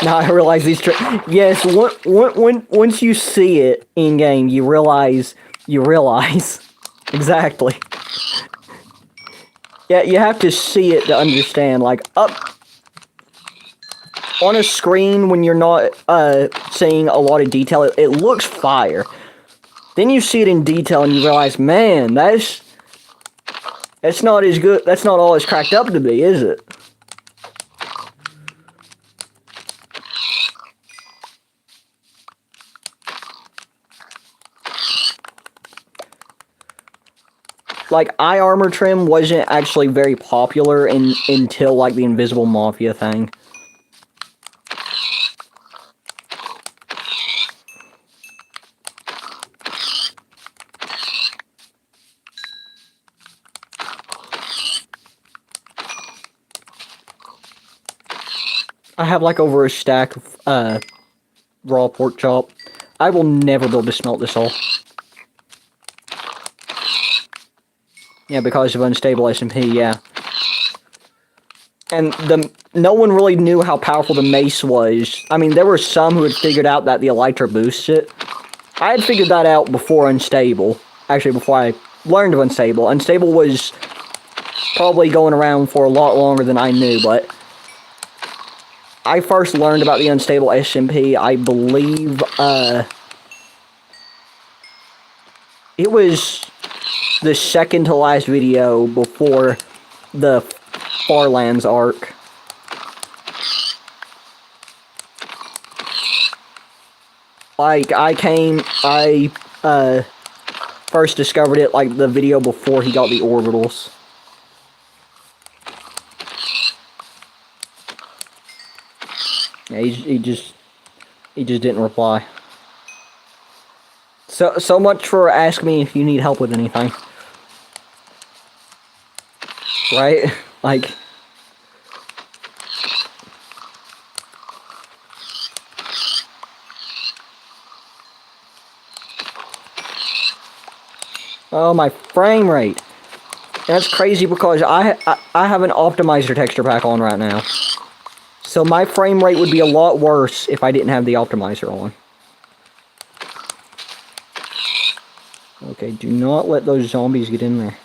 Speaker 1: Now I realize these yes, once you see it in-game, you realize. Exactly. Yeah, you have to see it to understand, like, up on a screen when you're not seeing a lot of detail, it looks fire. Then you see it in detail and you realize, man, that's not as good, that's not all it's cracked up to be, is it? Like, eye armor trim wasn't actually very popular until, like, the Invisible Mafia thing. I have like over a stack of raw pork chop. I will never be able to smelt this all. Yeah, because of unstable SMP, yeah. And no one really knew how powerful the mace was. I mean, there were some who had figured out that the elytra boosts it. I had figured that out before Unstable. Actually, before I learned of Unstable. Unstable was probably going around for a lot longer than I knew, but I first learned about the Unstable SMP, I believe, it was the second to last video before the Farlands arc. Like, I first discovered it, like, the video before he got the orbitals. Yeah, he just didn't reply. So much for asking me if you need help with anything. Right? Like... Oh, my frame rate. That's crazy because I have an optimizer texture pack on right now. So my frame rate would be a lot worse if I didn't have the optimizer on. Okay, do not let those zombies get in there.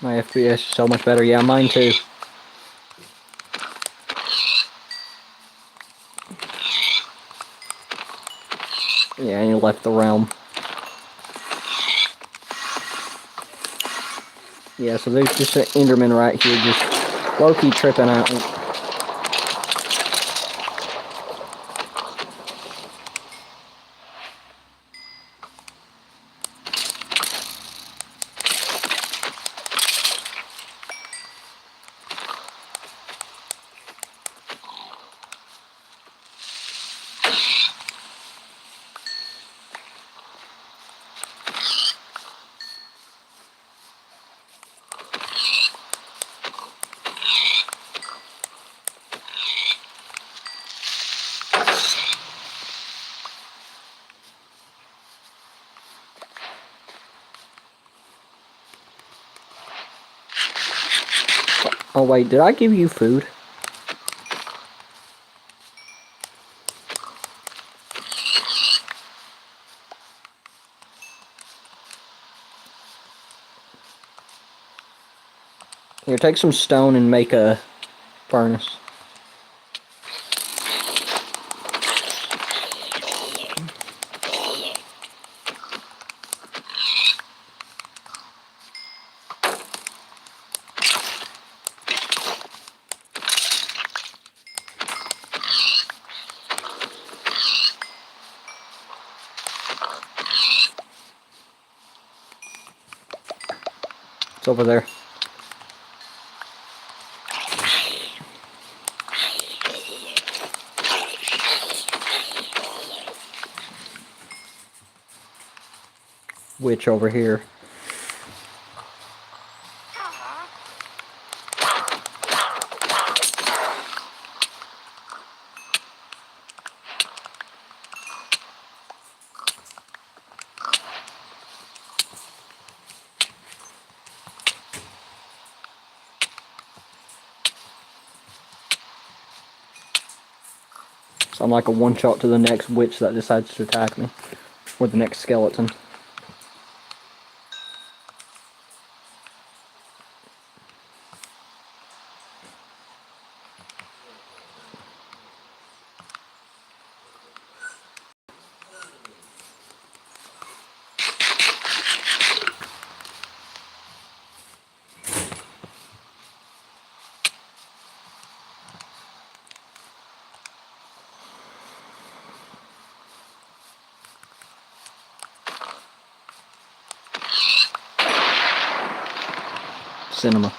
Speaker 1: My FPS is so much better. Yeah, mine too. Yeah, and he left the realm. Yeah, so there's just an Enderman right here, just low-key tripping out. Oh wait, did I give you food? Here, take some stone and make a furnace. It's over there. Which over here? So I'm like a one-shot to the next witch that decides to attack me. Or the next skeleton. Cinema.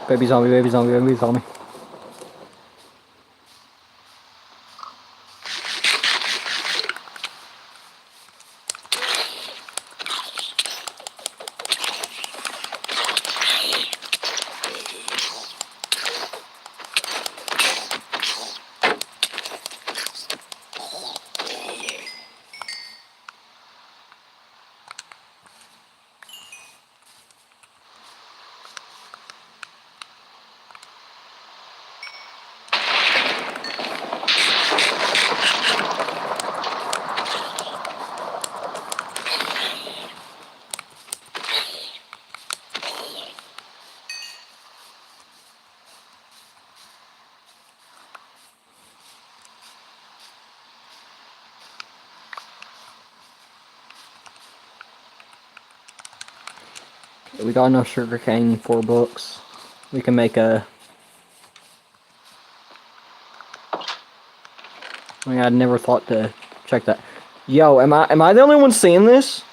Speaker 1: Baby zombie, baby zombie, baby zombie. We got enough sugar cane for books. We can make a... I mean, I'd never thought to check that. Yo, am I the only one seeing this?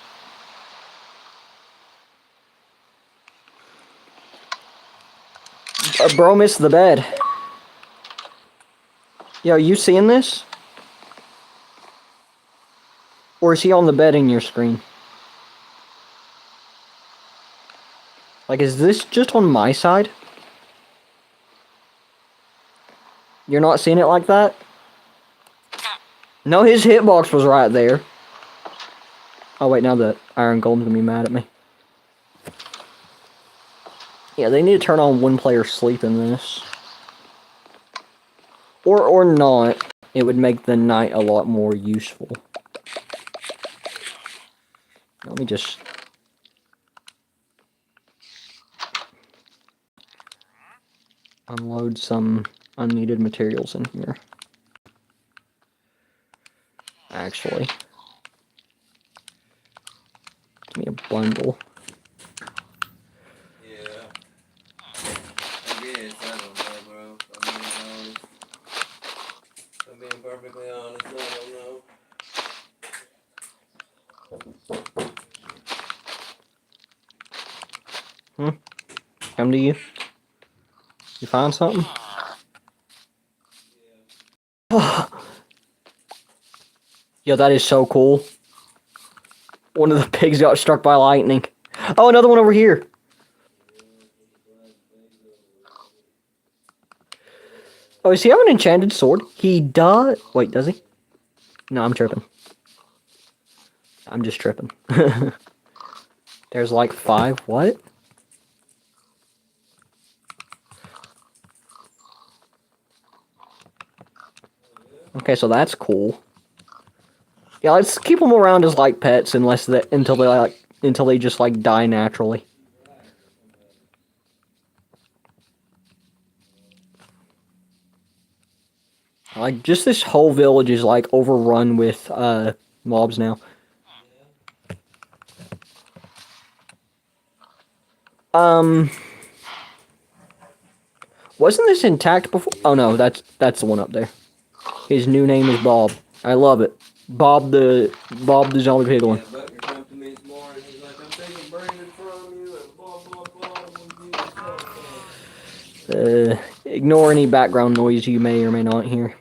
Speaker 1: Bro missed the bed. Yo, you seeing this? Or is he on the bed in your screen? Like, is this just on my side? You're not seeing it like that? No, his hitbox was right there. Oh wait, now the Iron Golem's gonna be mad at me. Yeah, they need to turn on one player sleep in this. Or not. It would make the night a lot more useful. Let me just... unload some unneeded materials in here. Actually. Give me a bundle.
Speaker 3: Yeah. perfectly honest, I don't know.
Speaker 1: Come to you. You find something? Yo, that is so cool. One of the pigs got struck by lightning. Oh, another one over here. Oh, does he have an enchanted sword? He does. Wait, does he? No, I'm tripping. I'm just tripping. There's like 5. What? Okay, so that's cool. Yeah, let's keep them around as like pets until they just like die naturally. Like just this whole village is like overrun with mobs now. Wasn't this intact before? Oh no, that's the one up there. His new name is Bob. I love it. Bob the zombie piglin.
Speaker 3: Yeah, Butker come to me this morning. He's like, I'm taking Brandon from you and blah blah blah.
Speaker 1: Ignore any background noise you may or may not hear.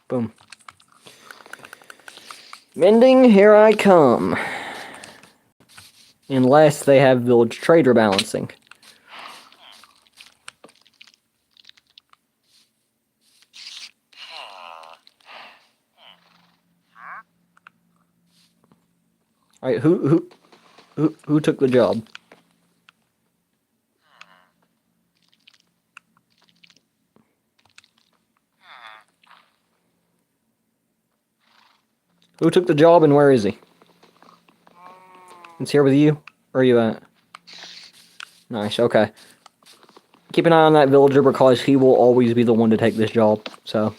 Speaker 1: Boom. Mending, here I come. Unless they have village trader balancing. Alright, who took the job? Who took the job and where is he? It's here with you? Where are you at? Nice, okay. Keep an eye on that villager because he will always be the one to take this job, so.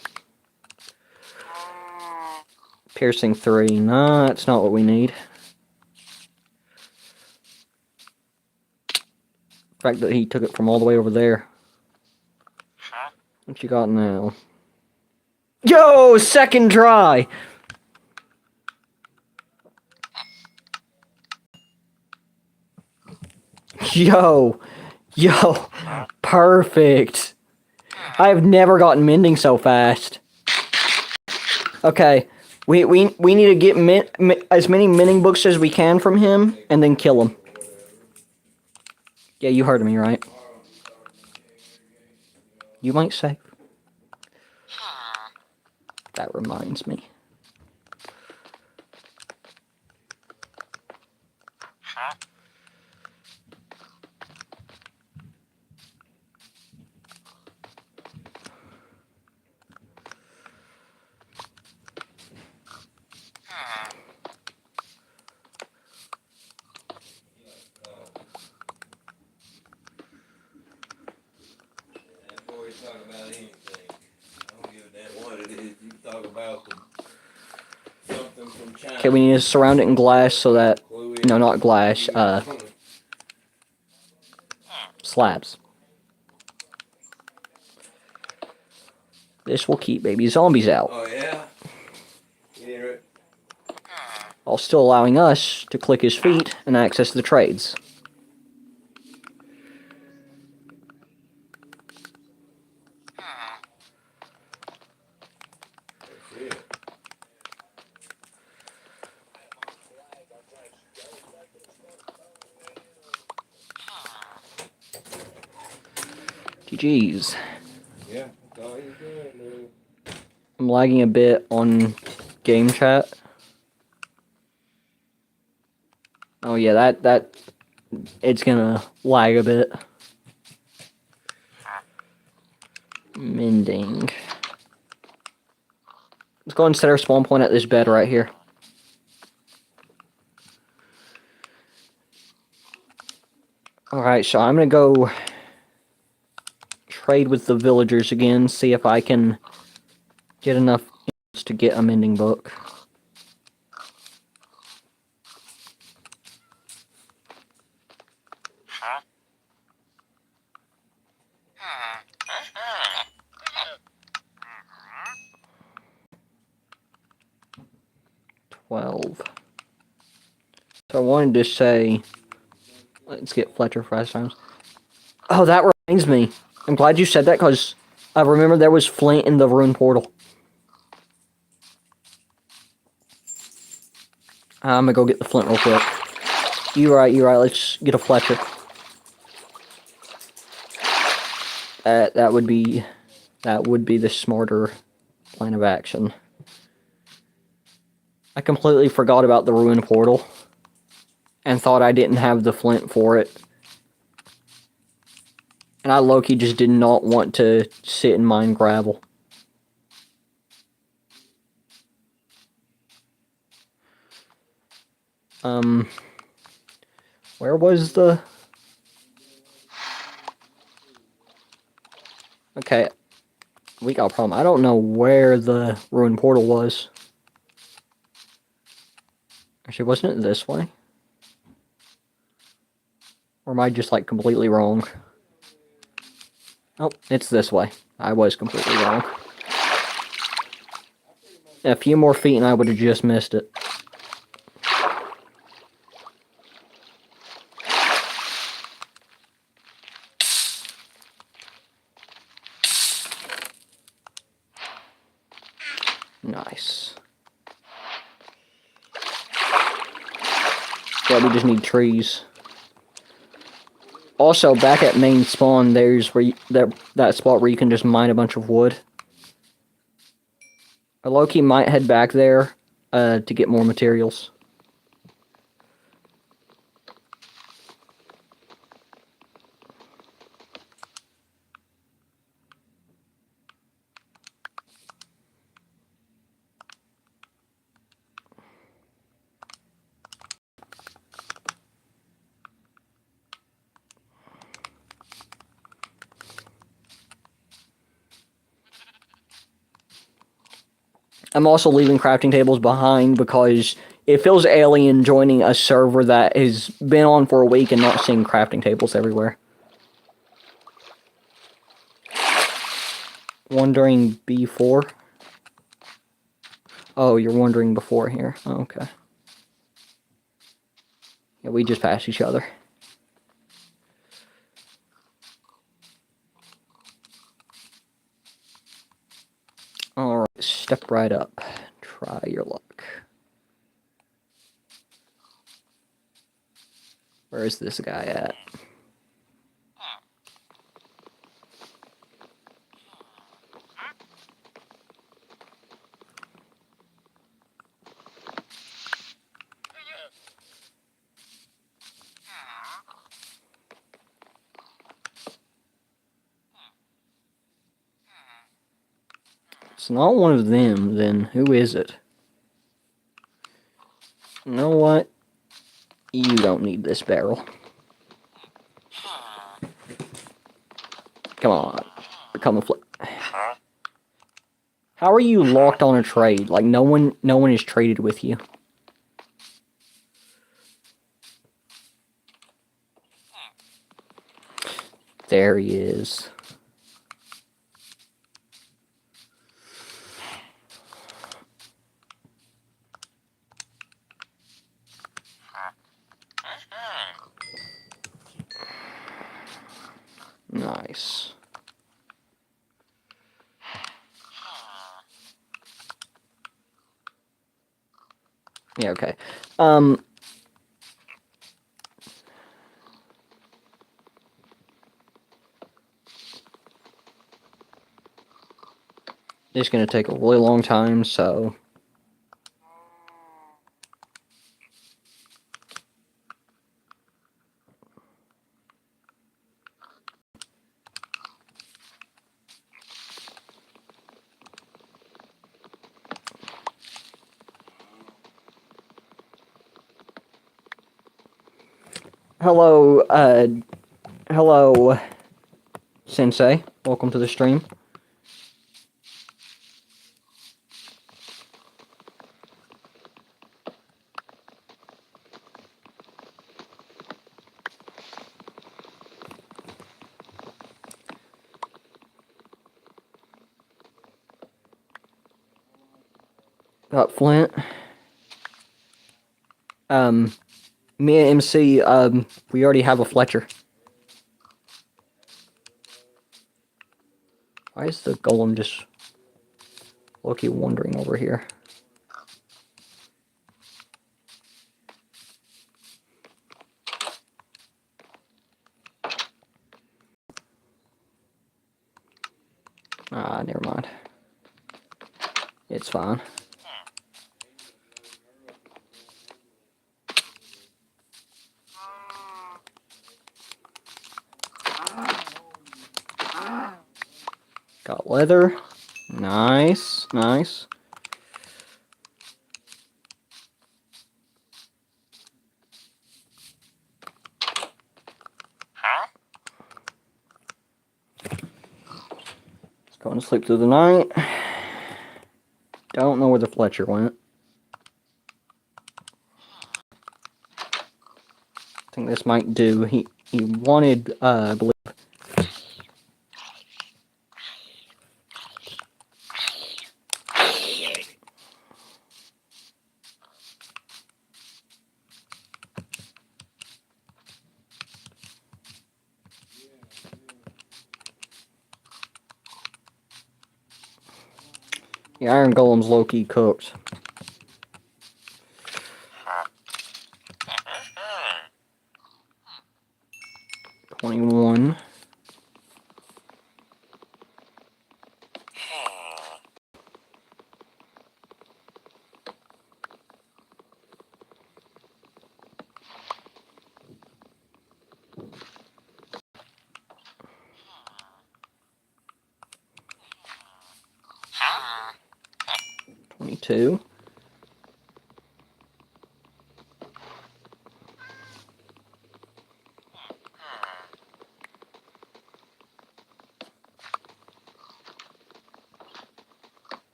Speaker 1: Piercing 3. Nah, that's not what we need. The fact that he took it from all the way over there. What you got now? Yo! Second try! Yo! Perfect! I've never gotten mending so fast. Okay, we need to get as many mending books as we can from him, and then kill him. Yeah, you heard me, right? You might say. That reminds me.
Speaker 3: Before we talk about anything, I don't give a damn what it is. You talk about something from China.
Speaker 1: Okay, we need to surround it in glass so that... No, not glass, slabs. This will keep baby zombies out.
Speaker 3: Oh yeah? Yeah, right.
Speaker 1: While still allowing us to click his feet and access the trades. GG's.
Speaker 3: Yeah, that's all he's doing, man.
Speaker 1: I'm lagging a bit on game chat. Oh yeah, that it's gonna lag a bit. Mending. Let's go and set our spawn point at this bed right here. Alright, so I'm gonna go trade with the villagers again, see if I can get enough to get a mending book. 12. So I wanted to say, let's get Fletcher fast times. Oh, that reminds me. I'm glad you said that because I remember there was flint in the ruined portal. I'm gonna go get the flint real quick. You're right. Let's get a Fletcher. That would be the smarter plan of action. I completely forgot about the ruined portal and thought I didn't have the flint for it. And I low-key just did not want to sit and mine gravel. Where was the... Okay, we got a problem. I don't know where the ruined portal was. Actually, wasn't it this way? Or am I just, like, completely wrong? Oh, it's this way. I was completely wrong. A few more feet and I would have just missed it. Nice. Yeah, we just need trees. Also, back at main spawn, there's where that spot where you can just mine a bunch of wood. I low-key might head back there to get more materials. I'm also leaving crafting tables behind because it feels alien joining a server that has been on for a week and not seeing crafting tables everywhere. Wondering B4? Oh, you're wondering before here. Oh, okay. Yeah, we just passed each other. Alright, step right up. Try your luck. Where is this guy at? It's not one of them, then who is it? You know what? You don't need this barrel. Come on. Become a flip. How are you locked on a trade? Like no one is traded with you. There he is. Nice. Yeah, okay. It's gonna take a really long time, so... Hello, Sensei. Welcome to the stream. Got flint. Me and MC, we already have a Fletcher. Why is the golem just low-key wandering over here? Ah, never mind. It's fine. Got leather. Nice, nice. Let's go and sleep through the night. Don't know where the Fletcher went. I think this might do. He wanted, I believe. The iron golem's low-key cooked. $21. $22.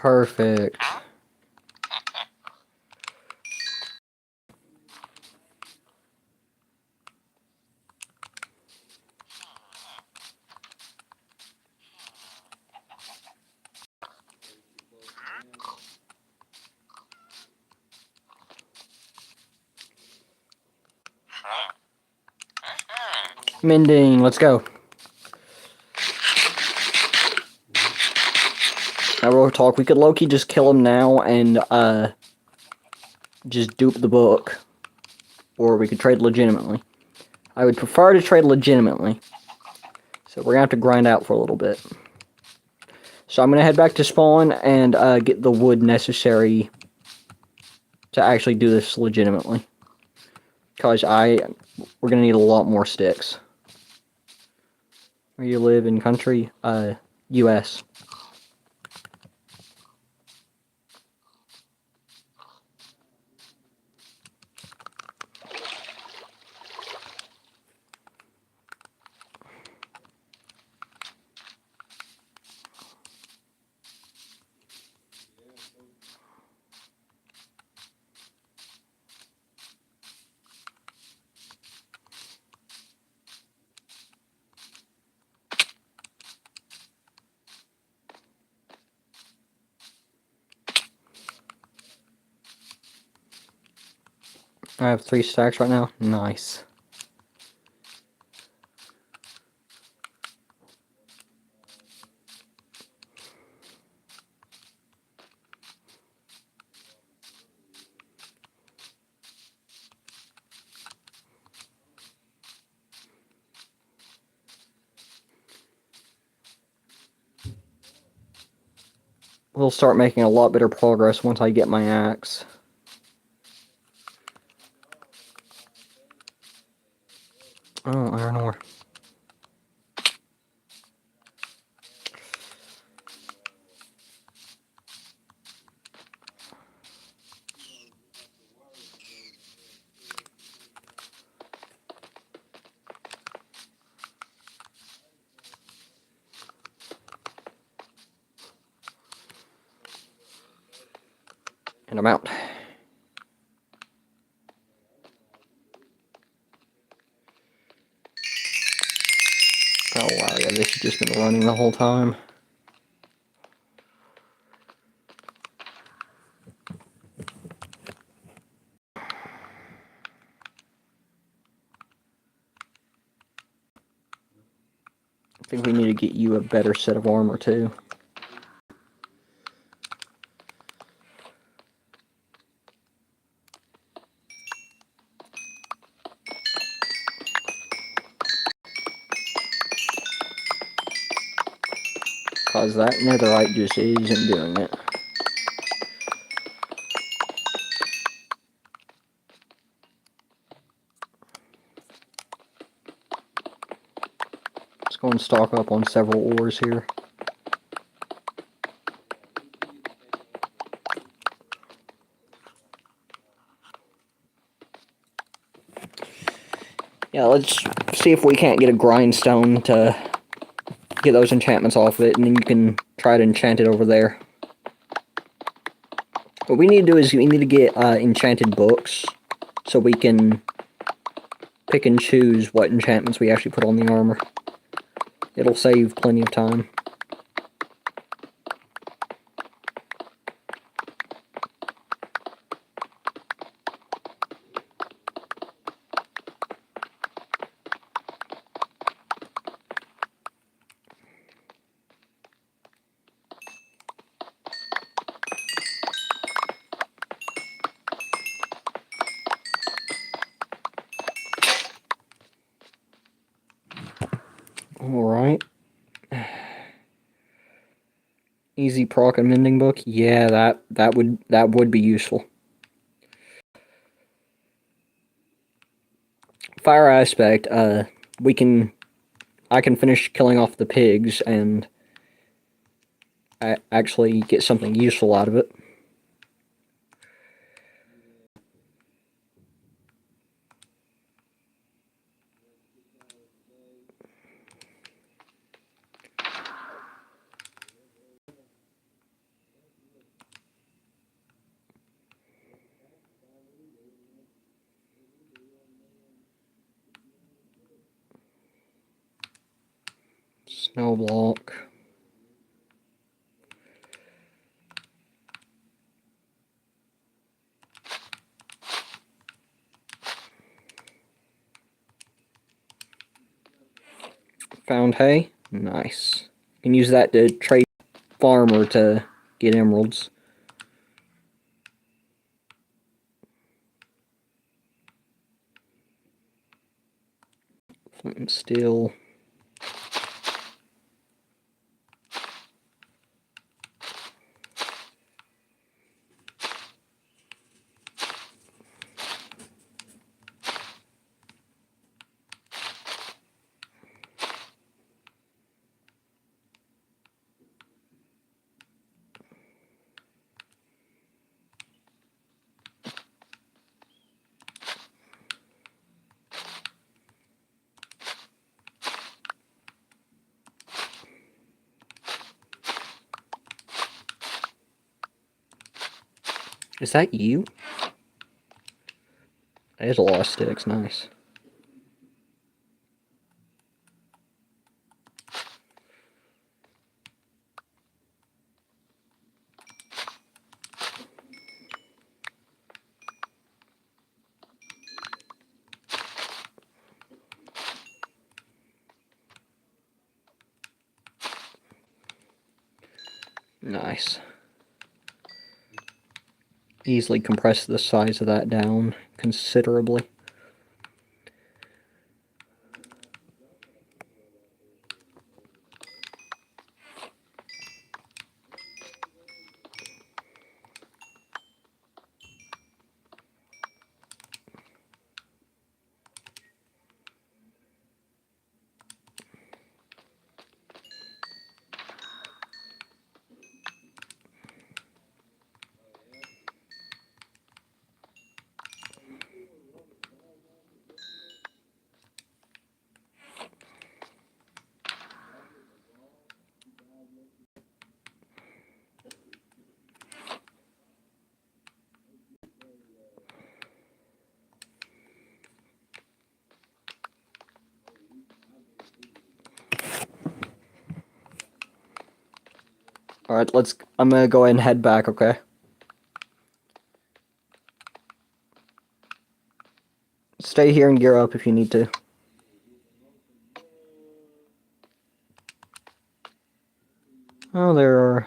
Speaker 1: Perfect. Mending, let's go. Now, real talk, we could low-key just kill him now and, just dupe the book. Or we could trade legitimately. I would prefer to trade legitimately. So we're gonna have to grind out for a little bit. So I'm gonna head back to spawn and, get the wood necessary to actually do this legitimately. Because we're gonna need a lot more sticks. Where you live in country? US. I have 3 stacks right now. Nice. We'll start making a lot better progress once I get my axe. Oh, iron ore. And I'm out. Oh wow, yeah, this has just been running the whole time. I think we need to get you a better set of armor too. Cause that netherite just isn't doing it. Let's go and stock up on several ores here. Yeah, let's see if we can't get a grindstone to get those enchantments off of it, and then you can try to enchant it over there. What we need to do is we need to get enchanted books so we can pick and choose what enchantments we actually put on the armor. It'll save plenty of time. Alright. Easy proc and mending book. Yeah, that would be useful. Fire aspect, I can finish killing off the pigs and actually get something useful out of it. Snow block. Found hay. Nice. You can use that to trade farmer to get emeralds. Flint and steel. Is that you? There's a lot of sticks, nice. Nice. Easily compress the size of that down considerably. Alright, I'm gonna go ahead and head back, okay? Stay here and gear up if you need to. Oh, there are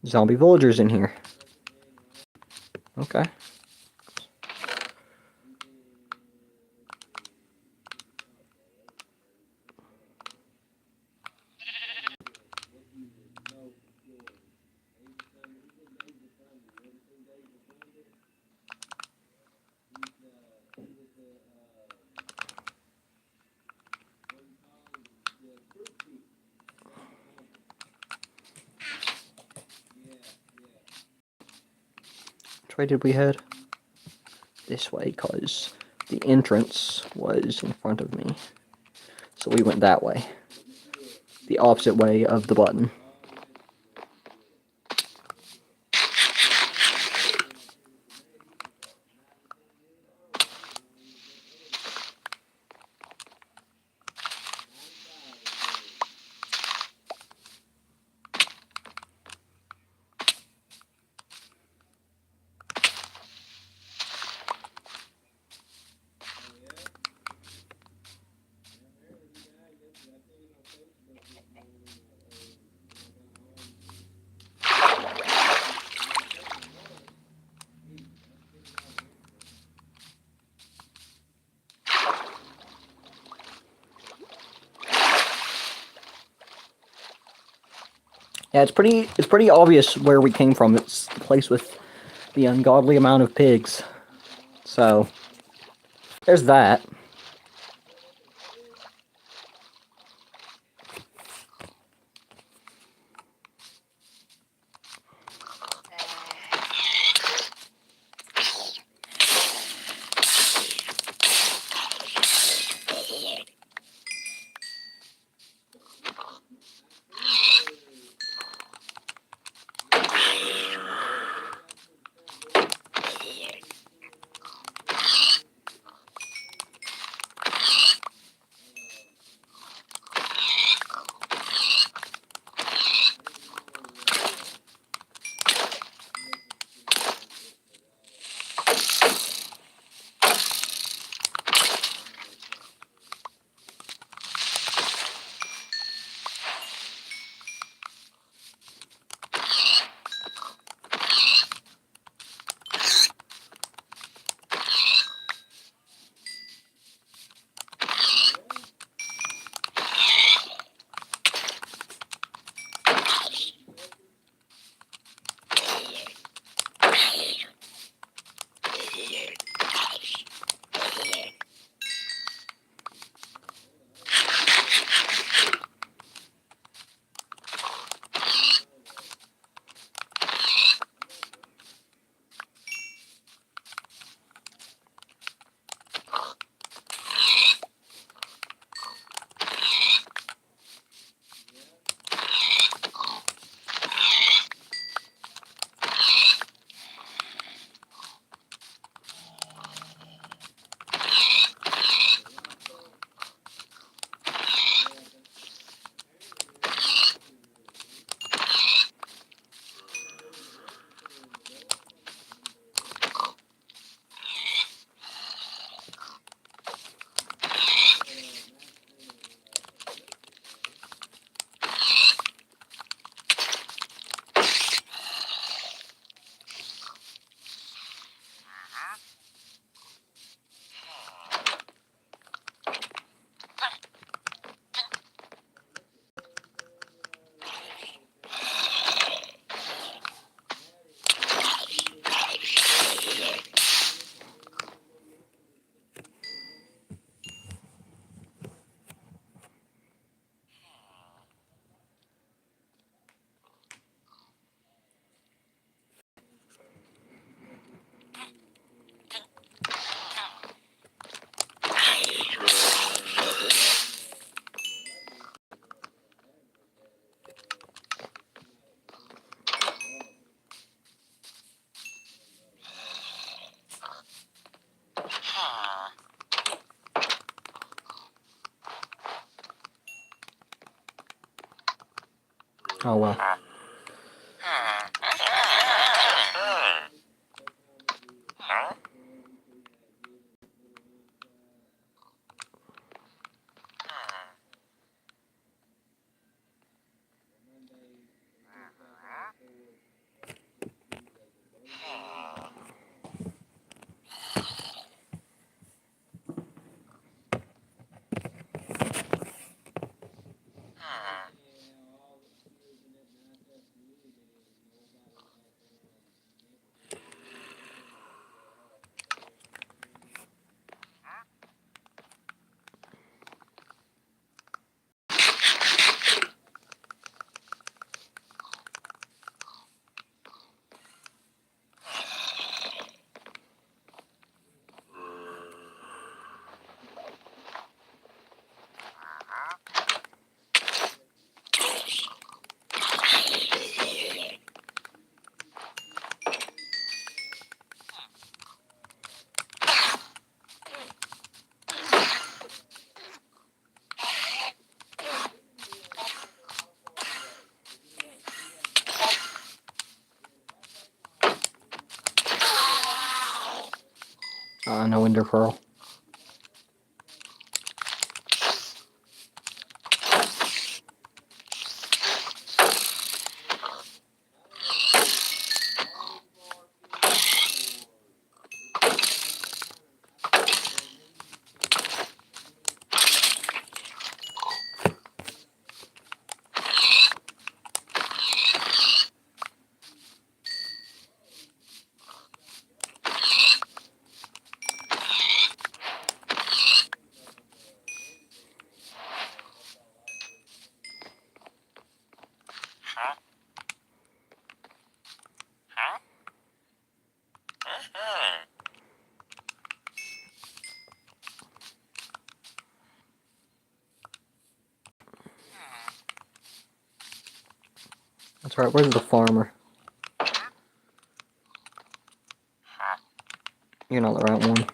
Speaker 1: zombie villagers in here. Okay. Which way did we head? This way, because the entrance was in front of me. So we went that way. The opposite way of the button. Yeah, it's pretty obvious where we came from. It's the place with the ungodly amount of pigs. So, there's that. Oh well. No ender pearl. That's right, where's the farmer? You're not the right one.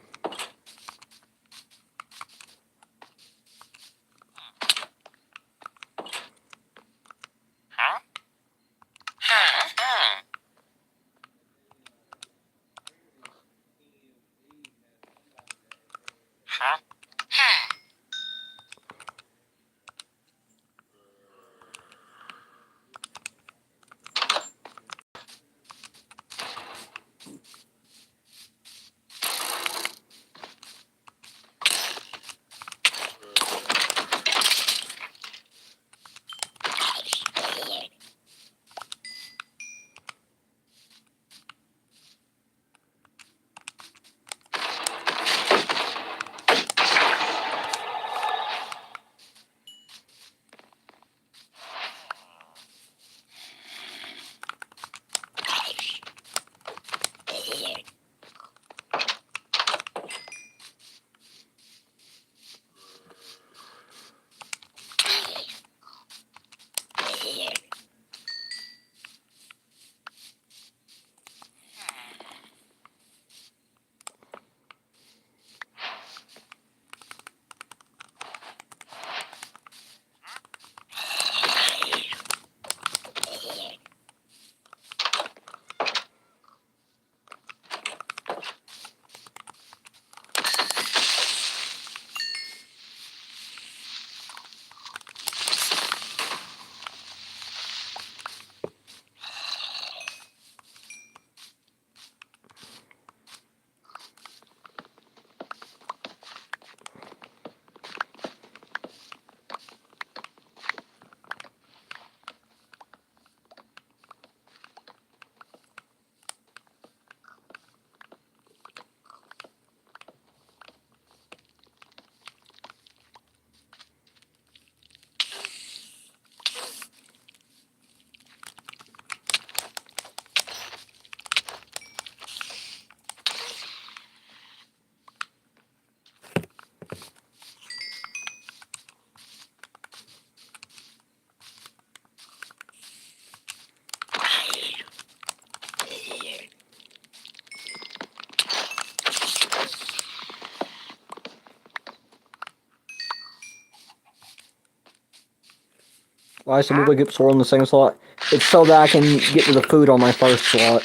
Speaker 1: Why some people get sword on the second slot? It's so that I can get to the food on my first slot.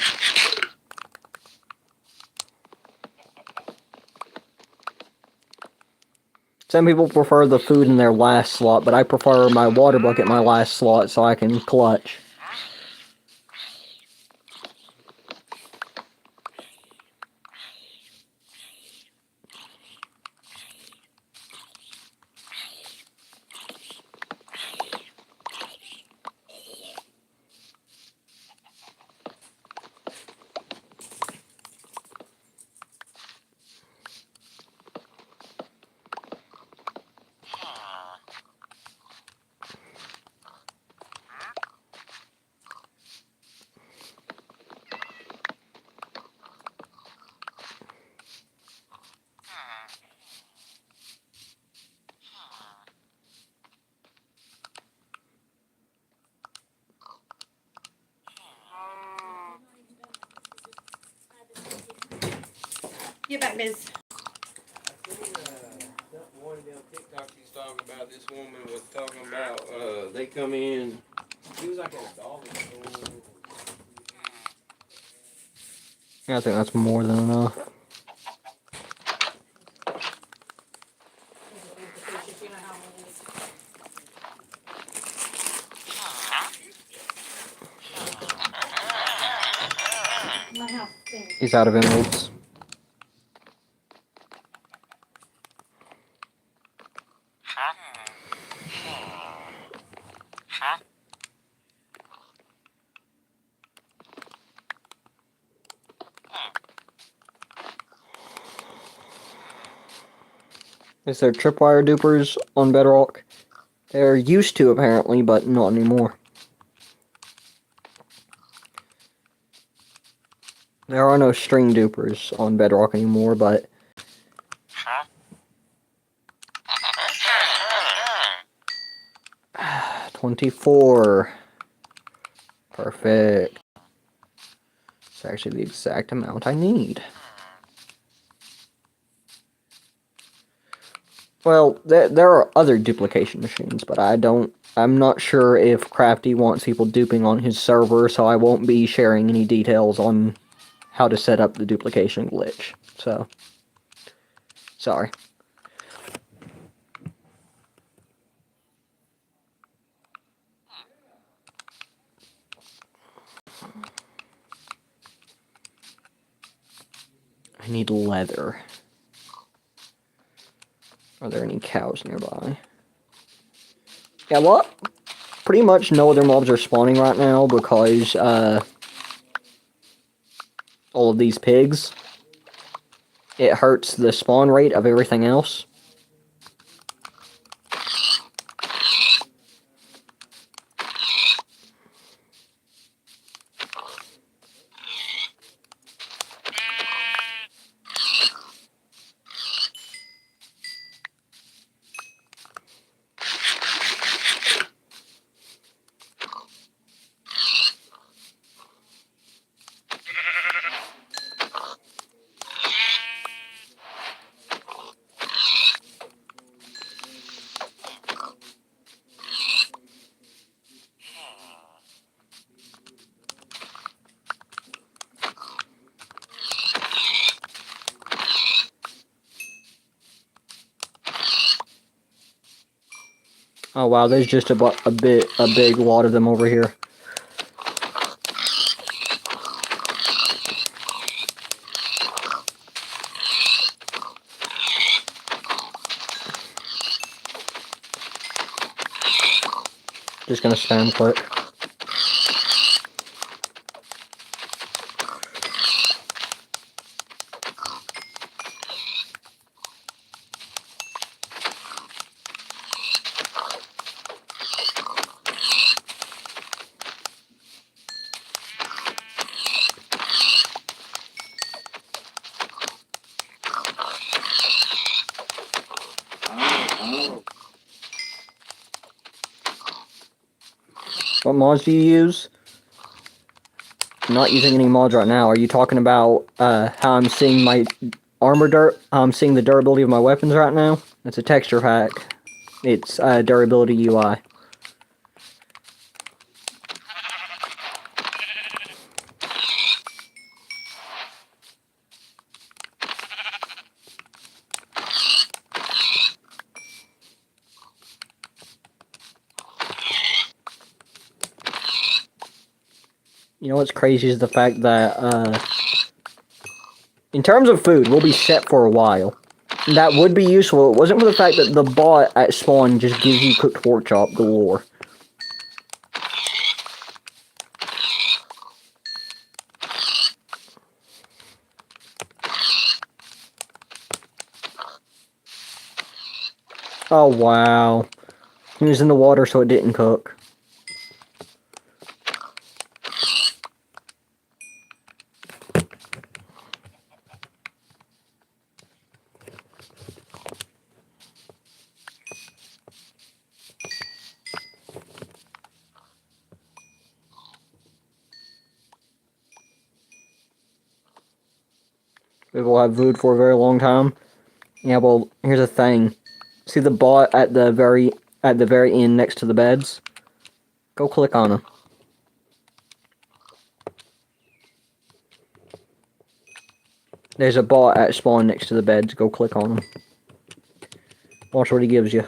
Speaker 1: Some people prefer the food in their last slot, but I prefer my water bucket in my last slot so I can clutch.
Speaker 4: Get back, Miss.
Speaker 3: I think one of them TikToks he's talking about, this woman was talking about, they come in, he was like at a dollar store.
Speaker 1: Yeah, I think that's more than enough. He's out of emeralds. Is there tripwire dupers on Bedrock? They're used to, apparently, but not anymore. There are no string dupers on Bedrock anymore, but... 24. Perfect. It's actually the exact amount I need. Well, there are other duplication machines, but I'm not sure if Crafty wants people duping on his server, so I won't be sharing any details on how to set up the duplication glitch. So, sorry. I need leather. Are there any cows nearby? Yeah, well, pretty much no other mobs are spawning right now because, all of these pigs. It hurts the spawn rate of everything else. Oh wow, there's just a big lot of them over here. Just gonna spam click. What mods do you use? I'm not using any mods right now. Are you talking about how I'm seeing my I'm seeing the durability of my weapons right now? It's a texture pack. It's durability UI. You know what's crazy is the fact that, in terms of food, we'll be set for a while. That would be useful. It wasn't for the fact that the bot at spawn just gives you cooked pork chop galore. Oh, wow. He was in the water, so it didn't cook. We will have food for a very long time. Yeah, well, here's the thing. See the bot at the very end next to the beds? Go click on him. There's a bot at spawn next to the beds. Go click on him. Watch what he gives you.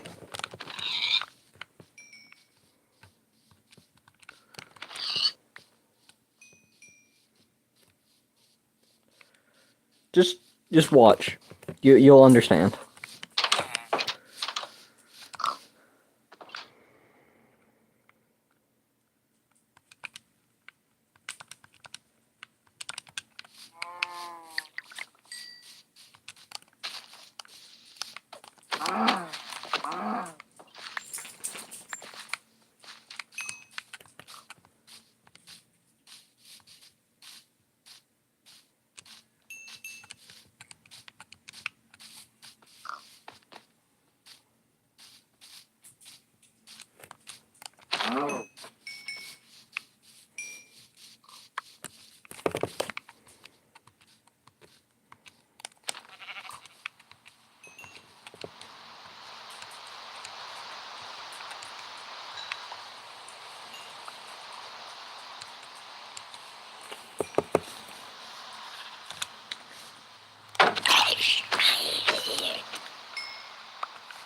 Speaker 1: Just watch. You'll understand.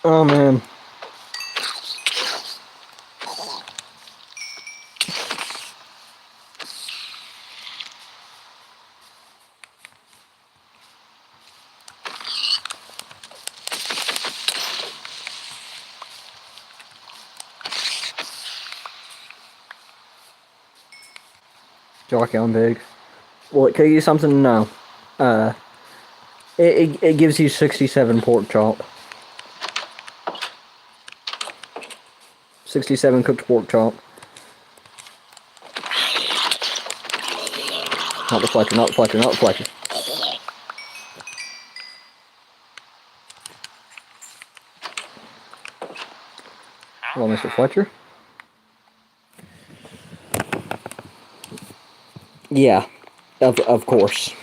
Speaker 1: Oh man. Jockey on big. Well, it could give you something to know. It gives you 67 pork chop. 67 cooked pork chop. Not the Fletcher, not the Fletcher, not the Fletcher. Hello, Mr. Fletcher. Yeah, of course.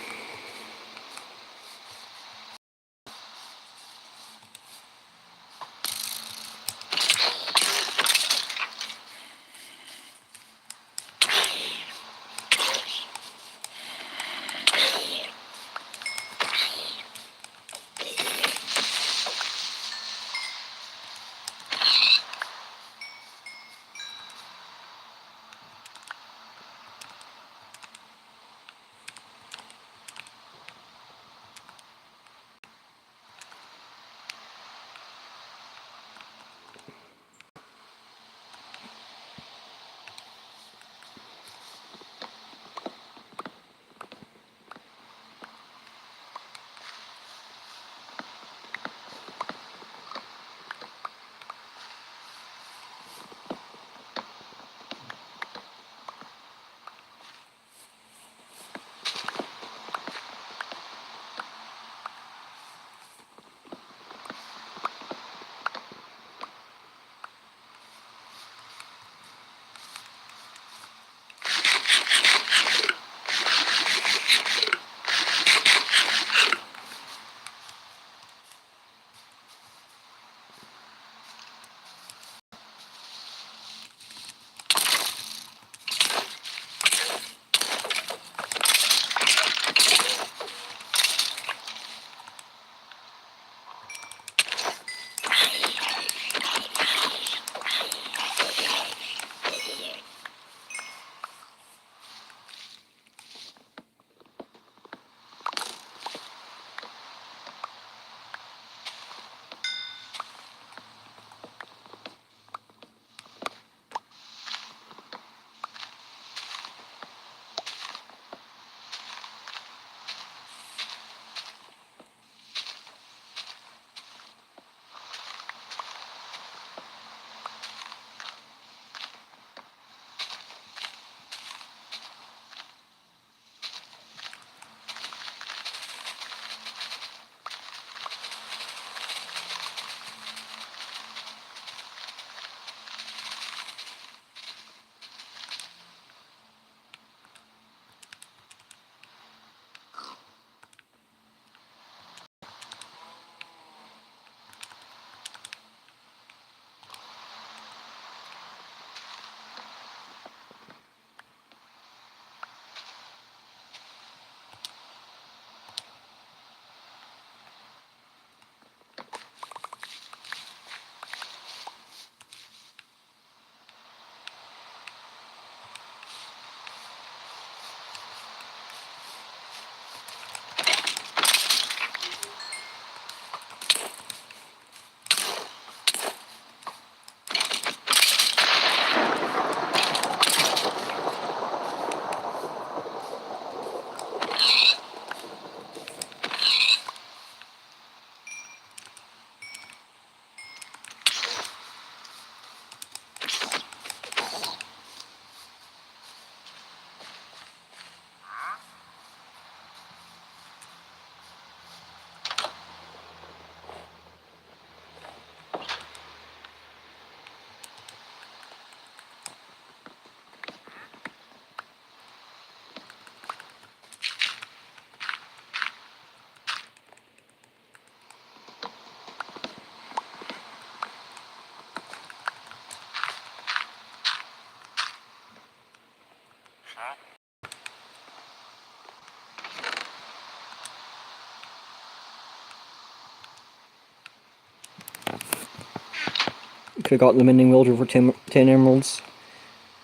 Speaker 1: Could have got the mending villager for 10 emeralds.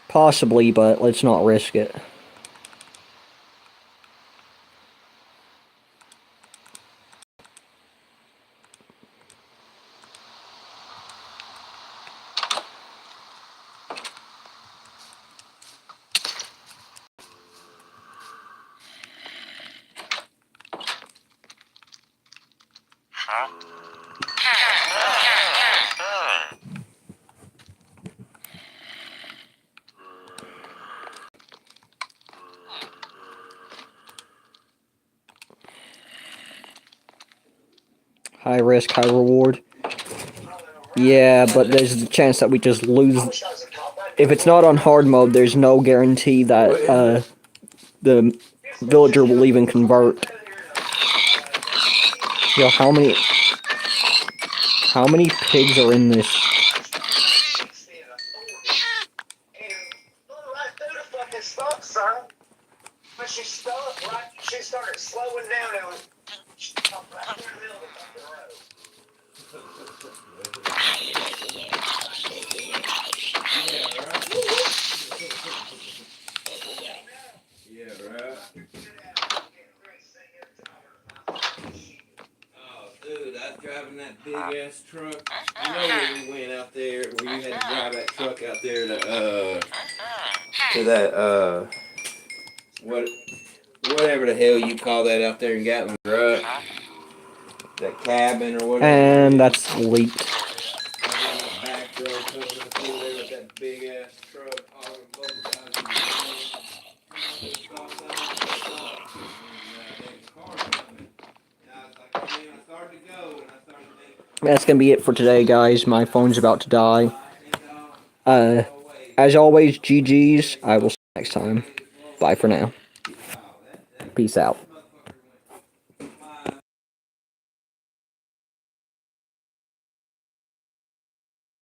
Speaker 1: Possibly, but let's not risk it. High risk, high reward. Yeah, but there's the chance that we just lose. If it's not on hard mode, there's no guarantee that the villager will even convert. Yo, how many pigs are in this?
Speaker 5: But she stopped right. She started slowing down and was right there in the middle of the fucking road.
Speaker 3: Yeah, right. Oh, dude, I was driving that big ass truck. You know where we went out there, where you had to drive that truck out there to that whatever the hell you call that out there in Gatlin, right? That cabin or whatever.
Speaker 1: And that's leaked.
Speaker 3: Back road coming up through there with that big ass truck all on both sides of the road.
Speaker 1: That's gonna be it for today, guys. My phone's about to die. As always, GG's. I will see you next time. Bye for now. Peace out.